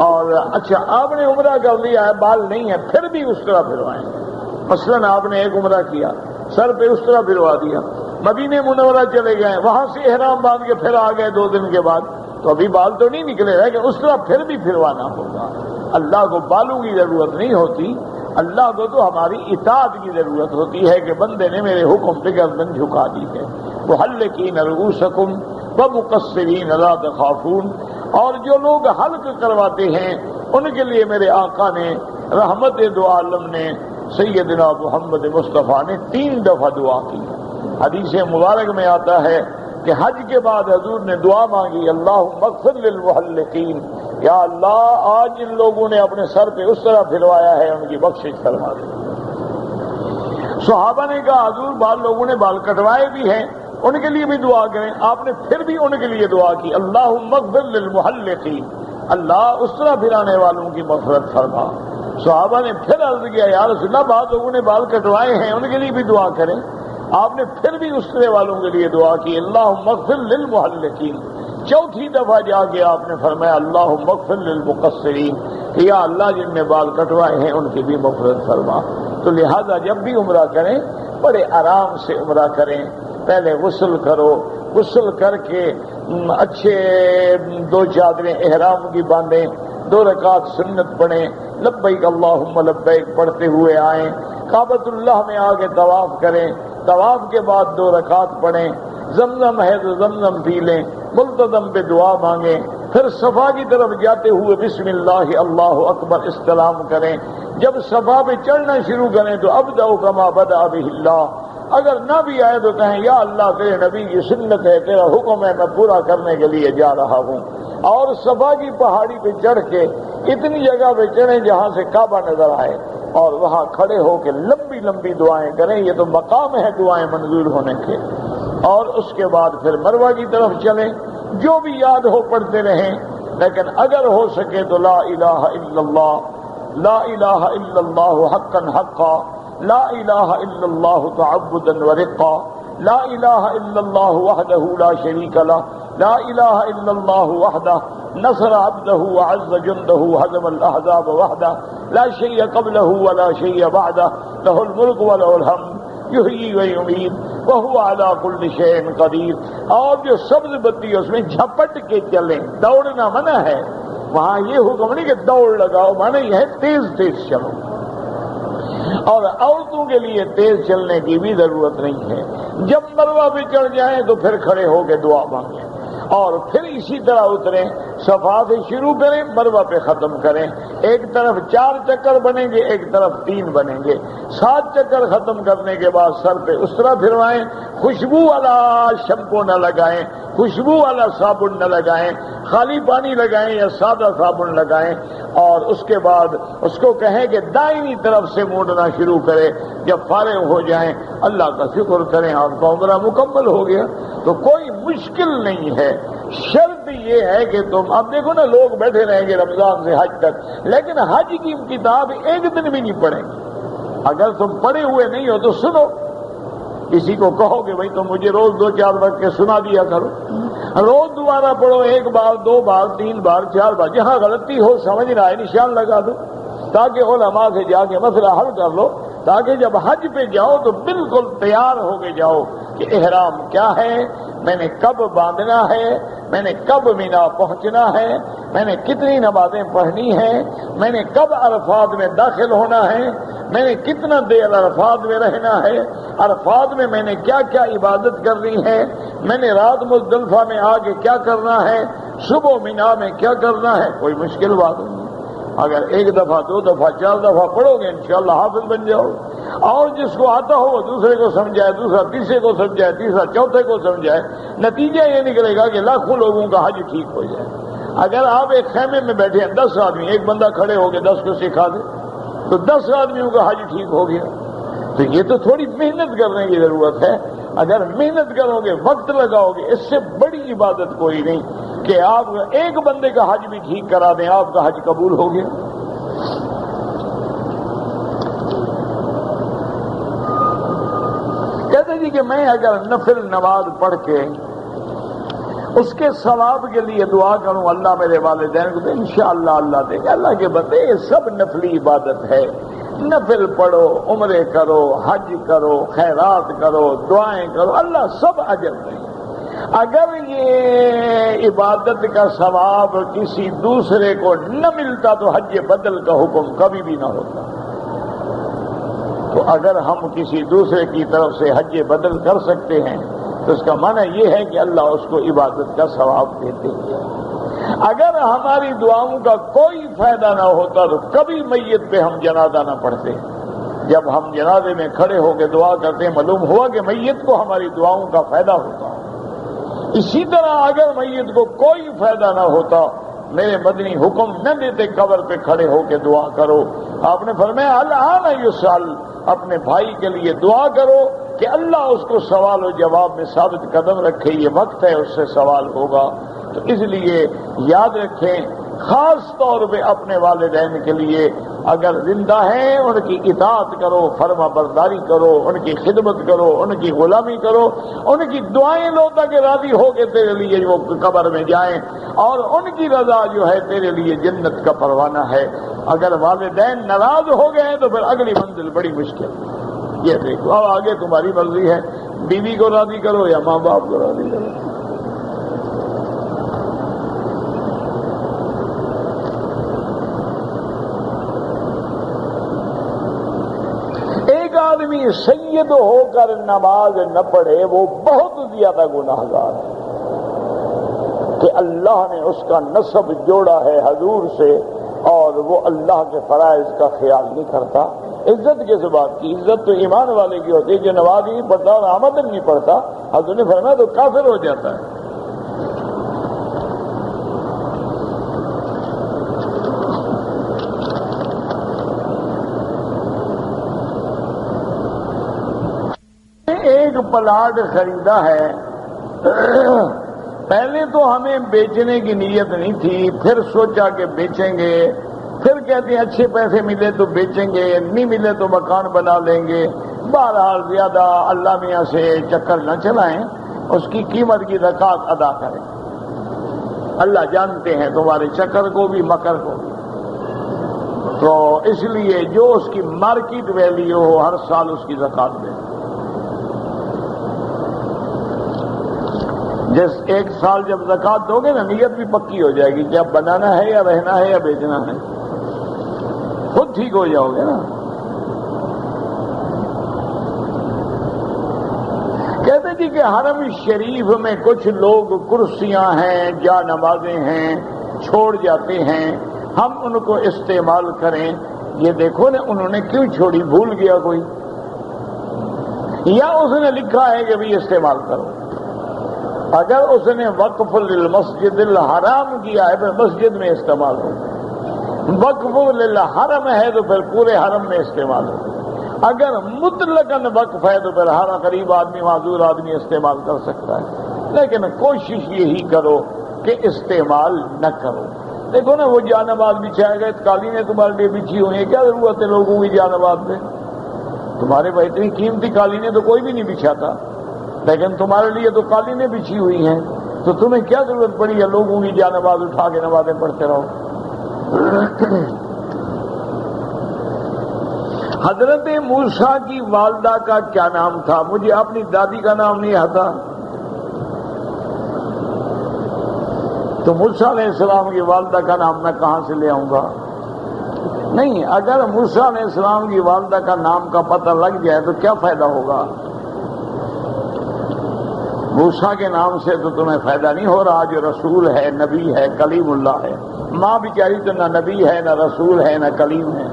اور اچھا آپ نے عمرہ کر لیا ہے, بال نہیں ہے, پھر بھی اس طرح پھروائیں. مثلاً آپ نے ایک عمرہ کیا, سر پہ اس طرح پھروا دیا, مدینہ منورہ چلے گئے, وہاں سے احرام باندھ کے پھر آ گئے 2 دن کے بعد, تو ابھی بال تو نہیں نکلے رہے, کہ اس طرح پھر بھی پھروانا ہوگا. اللہ کو بالوں کی ضرورت نہیں ہوتی, اللہ کو تو ہماری اطاعت کی ضرورت ہوتی ہے کہ بندے نے میرے حکم پہ گردن جھکا دی ہے. محلقین رؤوسکم ومقصرین لا تخافون. اور جو لوگ حلق کرواتے ہیں ان کے لیے میرے آقا نے, رحمت دو عالم نے, سیدنا محمد مصطفیٰ نے 3 دفعہ دعا کی. حدیث مبارک میں آتا ہے کہ حج کے بعد حضور نے دعا مانگی, اللہم اغفر للمحلقین, یا اللہ آج ان لوگوں نے اپنے سر پہ اس طرح پھروایا ہے, ان کی بخشش فرما دے. صحابہ نے کہا حضور بعض لوگوں نے بال کٹوائے بھی ہیں, ان کے لیے بھی دعا کریں. آپ نے پھر بھی ان کے لیے دعا کی, اللہم اغفر للمحلقین, اللہ اس طرح پھرانے والوں کی مغفرت فرما. صحابہ نے پھر عرض کیا یا رسول اللہ بعض لوگوں نے بال کٹوائے ہیں ان کے لیے بھی دعا کریں. آپ نے پھر بھی اس طرح والوں کے لیے دعا کی اللہم اغفر للمحلقین. چوتھی دفعہ جا کے آپ نے فرمایا اللہم اغفر للمقصرین کہ یا اللہ جن نے بال کٹوائے ہیں ان کی بھی مغفرت فرما. تو لہذا جب بھی عمرہ کریں بڑے آرام سے عمرہ کریں. پہلے غسل کرو, غسل کر کے اچھے 2 چادریں احرام کی باندھیں, 2 رکعت سنت پڑھیں, لبیک اللہم لبیک پڑھتے ہوئے آئیں, کعبۃ اللہ میں آ کے طواف کریں, طواف کے بعد 2 رکعت پڑھیں, زمزم ہے تو زمزم پی لیں, ملتزم پہ دعا مانگیں, پھر صفا کی طرف جاتے ہوئے بسم اللہ اللہ اکبر استلام کریں. جب صفا پہ چڑھنا شروع کریں تو ابدأ کما بدأ بہ اللہ. اگر نہ بھی آئے تو کہیں یا اللہ تیرے نبی کی سنت ہے, تیرا حکم ہے, میں پورا کرنے کے لیے جا رہا ہوں. اور صفا کی پہاڑی پہ چڑھ کے اتنی جگہ پہ چڑھیں جہاں سے کعبہ نظر آئے اور وہاں کھڑے ہو کے لمبی لمبی دعائیں کریں. یہ تو مقام ہے دعائیں منظور ہونے کے. اور اس کے بعد پھر مروہ کی طرف چلیں, جو بھی یاد ہو پڑھتے رہیں, لیکن اگر ہو سکے تو لا الہ الا اللہ, لا الہ الا اللہ حقا حقا, لا الہ الا اللہ تعبدا ورقا, لا الہ الا اللہ وحدہ لا شریک لہ, لا الہ الا اللہ وحدہ نصر عبدہ وعز جندہ ہزم الاحزاب وحدہ, لا شیء قبلہ ولا شیء بعدہ, لہ الملک ولہ الحمد یحیی و یمیت وہو علی کل شیء قدیر. اور جو سبز بتی ہے اس میں جھپٹ کے چلیں, دوڑنا منع ہے. وہاں یہ حکم نہیں کہ دوڑ لگاؤ, منع یہ ہے تیز تیز چلو. اور عورتوں کے لیے تیز چلنے کی بھی ضرورت نہیں ہے. جب مروہ پہ چڑھ جائیں تو پھر کھڑے ہو کے دعا مانگیں اور پھر اسی طرح اتریں, صفا سے شروع کریں, مروہ پہ ختم کریں. ایک طرف 4 چکر بنیں گے, ایک طرف 3 بنیں گے. 7 چکر ختم کرنے کے بعد سر پہ اس طرح پھروائیں, خوشبو والا شیمپو نہ لگائیں, خوشبو والا صابن نہ لگائیں, خالی پانی لگائیں یا سادہ صابن لگائیں. اور اس کے بعد اس کو کہیں کہ دائیں طرف سے موڑنا شروع کرے. جب فارغ ہو جائیں اللہ کا شکر کریں, آپ کا عمرہ مکمل ہو گیا. تو کوئی مشکل نہیں ہے. شرط یہ ہے کہ تم اب دیکھو نا, لوگ بیٹھے رہیں گے رمضان سے حج تک, لیکن حج کی کتاب ایک دن بھی نہیں پڑھیں گے. اگر تم پڑھے ہوئے نہیں ہو تو سنو. کسی کو کہو کہ بھائی تم مجھے روز 2-4 وقت کے سنا دیا کرو, روز دوبارہ پڑھو, 1 بار 2 بار 3 بار 4 بار, جہاں غلطی ہو سمجھ نہ آئے نشان لگا دو, تاکہ علماء سے جا کے مسئلہ حل کر لو, تاکہ جب حج پہ جاؤ تو بالکل تیار ہو کے جاؤ کہ احرام کیا ہے, میں نے کب باندھنا ہے, میں نے کب مینا پہنچنا ہے, میں نے کتنی نمازیں پڑھنی ہیں, میں نے کب عرفات میں داخل ہونا ہے, میں نے کتنا دیر عرفات میں رہنا ہے, عرفات میں نے کیا کیا عبادت کرنی ہے, میں نے رات مزدلفہ میں آ کے کیا کرنا ہے, صبح مینا میں کیا کرنا ہے. کوئی مشکل بات نہیں. اگر 1 دفعہ 2 دفعہ 4 دفعہ پڑھو گے انشاءاللہ حافظ بن جاؤ. اور جس کو آتا ہو وہ دوسرے کو سمجھائے, دوسرا تیسرے کو سمجھائے, تیسرا چوتھے کو سمجھائے. نتیجہ یہ نکلے گا کہ لاکھوں لوگوں کا حج ٹھیک ہو جائے. اگر آپ ایک خیمے میں بیٹھے ہیں 10 آدمی, ایک بندہ کھڑے ہو کے 10 کو سکھا دے تو 10 آدمیوں کا حج ٹھیک ہو گیا. تو یہ تو تھوڑی محنت کرنے کی ضرورت ہے. اگر محنت کرو گے, وقت لگاؤ گے, اس سے بڑی عبادت کوئی نہیں کہ آپ ایک بندے کا حج بھی ٹھیک کرا دیں, آپ کا حج قبول ہو گیا. کہتے جی کہ میں اگر نفل نماز پڑھ کے اس کے ثواب کے لیے دعا کروں اللہ میرے والدین کو, تو انشاءاللہ اللہ دے گا. اللہ کے بندے یہ سب نفلی عبادت ہے. نفل پڑھو, عمرے کرو, حج کرو, خیرات کرو, دعائیں کرو, اللہ سب اجر دے. اگر یہ عبادت کا ثواب کسی دوسرے کو نہ ملتا تو حج بدل کا حکم کبھی بھی نہ ہوتا. تو اگر ہم کسی دوسرے کی طرف سے حج بدل کر سکتے ہیں تو اس کا معنی یہ ہے کہ اللہ اس کو عبادت کا ثواب دیتے ہیں. اگر ہماری دعاؤں کا کوئی فائدہ نہ ہوتا تو کبھی میت پہ ہم جنازہ نہ پڑھتے. جب ہم جنازے میں کھڑے ہو کے دعا کرتے ہیں معلوم ہوا کہ میت کو ہماری دعاؤں کا فائدہ ہوتا. اسی طرح اگر میت کو کوئی فائدہ نہ ہوتا, میرے مدنی حکم نہ دیتے قبر پہ کھڑے ہو کے دعا کرو. آپ نے فرمایا الآن یسأل, اپنے بھائی کے لیے دعا کرو کہ اللہ اس کو سوال و جواب میں ثابت قدم رکھے. یہ وقت ہے اس سے سوال ہوگا. تو اس لیے یاد رکھیں خاص طور پہ اپنے والدین کے لیے اگر زندہ ہیں ان کی اطاعت کرو، فرما برداری کرو، ان کی خدمت کرو، ان کی غلامی کرو، ان کی دعائیں لو تاکہ راضی ہو کے تیرے لیے وہ قبر میں جائیں، اور ان کی رضا جو ہے تیرے لیے جنت کا پروانہ ہے۔ اگر والدین ناراض ہو گئے تو پھر اگلی منزل بڑی مشکل۔ یہ دیکھو اب آگے تمہاری مرضی ہے، بیوی کو راضی کرو یا ماں باپ کو راضی کرو۔ ایک آدمی سید ہو کر نماز نہ پڑھے وہ بہت زیادہ گناہگار ہے کہ اللہ نے اس کا نسب جوڑا ہے حضور سے اور وہ اللہ کے فرائض کا خیال نہیں کرتا۔ عزت کس بات کی؟ عزت تو ایمان والے کی ہوتی ہے جو نماز نہیں پڑھتا اور آمدن نہیں پڑھتا، حضور نے فرمایا تو کافر ہو جاتا ہے۔ ایک پلاٹ خریدا ہے، پہلے تو ہمیں بیچنے کی نیت نہیں تھی، پھر سوچا کہ بیچیں گے، پھر کہتے ہیں اچھے پیسے ملے تو بیچیں گے، نہیں ملے تو مکان بنا لیں گے۔ بہرحال زیادہ اللہ میاں سے چکر نہ چلائیں، اس کی قیمت کی زکات ادا کریں۔ اللہ جانتے ہیں تمہارے چکر کو بھی مکر کو بھی، تو اس لیے جو اس کی مارکیٹ ویلیو ہو ہر سال اس کی زکات دیں۔ جس ایک سال جب زکات دو گے نا نیت بھی پکی ہو جائے گی کہ اب بنانا ہے یا رہنا ہے یا بیچنا ہے، خود ٹھیک ہو جاؤ گے نا۔ کہتے جی کہ حرم شریف میں کچھ لوگ کرسیاں ہیں، جا نمازیں ہیں، چھوڑ جاتے ہیں، ہم ان کو استعمال کریں۔ یہ دیکھو نا انہوں نے کیوں چھوڑی، بھول گیا کوئی یا اس نے لکھا ہے کہ بھی استعمال کرو؟ اگر اس نے وقف للمسجد الحرام کیا ہے پھر مسجد میں استعمال ہو، وقف للحرم ہے تو پھر پورے حرم میں استعمال ہو، اگر مطلقاً وقف ہے تو پھر ہر غریب آدمی معذور آدمی استعمال کر سکتا ہے، لیکن کوشش یہی کرو کہ استعمال نہ کرو۔ دیکھو نا وہ جانباز بچھائے گئے، قالینیں تمہارے لیے بچھی ہوئی ہیں، کیا ضرورت ہے لوگوں کی جانباز میں؟ تمہارے بھائی اتنی قیمتی قالینیں تو کوئی بھی نہیں بچھاتا، لیکن تمہارے لیے تو قالینیں بچھی ہوئی ہیں، تو تمہیں کیا ضرورت پڑی ہے لوگوں کی جانباز اٹھا کے نمازیں پڑھتے رہو؟ حضرت موسیٰ کی والدہ کا کیا نام تھا؟ مجھے اپنی دادی کا نام نہیں آتا، تو موسیٰ علیہ السلام کی والدہ کا نام میں کہاں سے لے آؤں گا؟ نہیں، اگر موسیٰ علیہ السلام کی والدہ کا نام کا پتہ لگ جائے تو کیا فائدہ ہوگا؟ موسیٰ کے نام سے تو تمہیں فائدہ نہیں ہو رہا، جو رسول ہے، نبی ہے، کلیم اللہ ہے۔ ماں بیچاری تو نہ نبی ہے، نہ رسول ہے، نہ کلیم ہے۔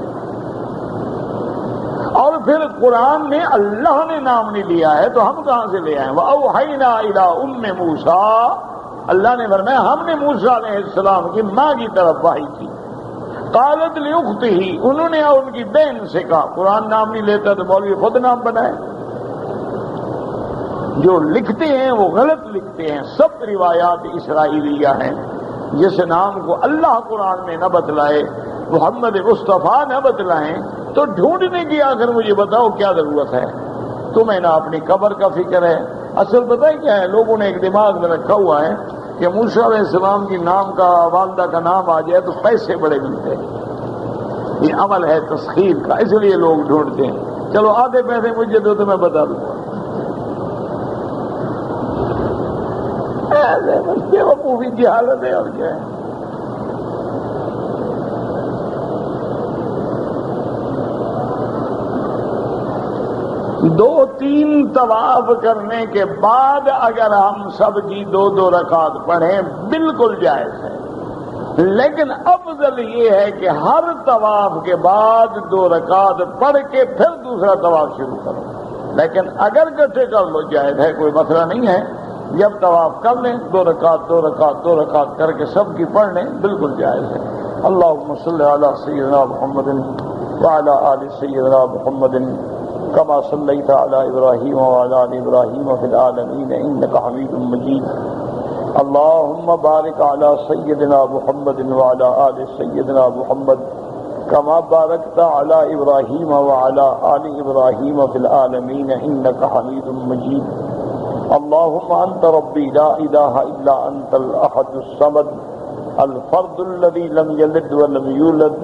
اور پھر قرآن میں اللہ نے نام نہیں لیا ہے تو ہم کہاں سے لے آئیں؟ وَأَوْحَيْنَا إِلَىٰ أُمِّ مُوسَىٰ، اللہ نے فرمایا ہم نے موسیٰ علیہ السلام کی ماں کی طرف وحی کی۔ قالت لأختہ، انہوں نے ان کی بہن سے کہا۔ قرآن نام نہیں لیتا تو مولوی خود نام بنائے، جو لکھتے ہیں وہ غلط لکھتے ہیں۔ سب روایات اسرائیلیہ ہیں، جس نام کو اللہ قرآن میں نہ بتلائے، محمد مصطفیٰ نہ بتلائیں، تو ڈھونڈنے کی آخر مجھے بتاؤ کیا ضرورت ہے؟ تمہیں نہ اپنی قبر کا فکر ہے۔ اصل پتہ ہے کیا ہے، لوگوں نے ایک دماغ میں رکھا ہوا ہے کہ موسیٰ علیہ السلام کی نام کا، والدہ کا نام آ جائے تو پیسے بڑے ملتے ہیں۔ یہ عمل ہے تسخیر کا، اس لیے لوگ ڈھونڈتے ہیں۔ چلو آدھے پیسے مجھے دو تو میں بتا دوں گا۔ بے وقوفی کی حالت ہے اور کیا ہے۔ دو تین طواف کرنے کے بعد اگر ہم سب کی 2 رکعت پڑھیں بالکل جائز ہے، لیکن افضل یہ ہے کہ ہر طواف کے بعد 2 رکعت پڑھ کے پھر دوسرا طواف شروع کرو۔ لیکن اگر اکٹھے کر لو جائز ہے، کوئی مسئلہ نہیں ہے۔ جب طواف کر لیں 2 رکعت کر کے سب کی پڑھ لیں، بالکل جائز ہے۔ اللہم صلی علی سیدنا محمد وعلی آل سیدنا محمد كما صليت على إبراهيم وعلى آل إبراهيم في العالمين إنك حميد مجيد اللهم بارك على سيدنا محمد وعلى آل سيدنا محمد كما باركت على إبراهيم وعلى آل إبراهيم في العالمين إنك حميد مجيد. اللهم أنت ربي لا إله إلا أنت الأحد الصمد الفرد الذي لم يلد ولم يولد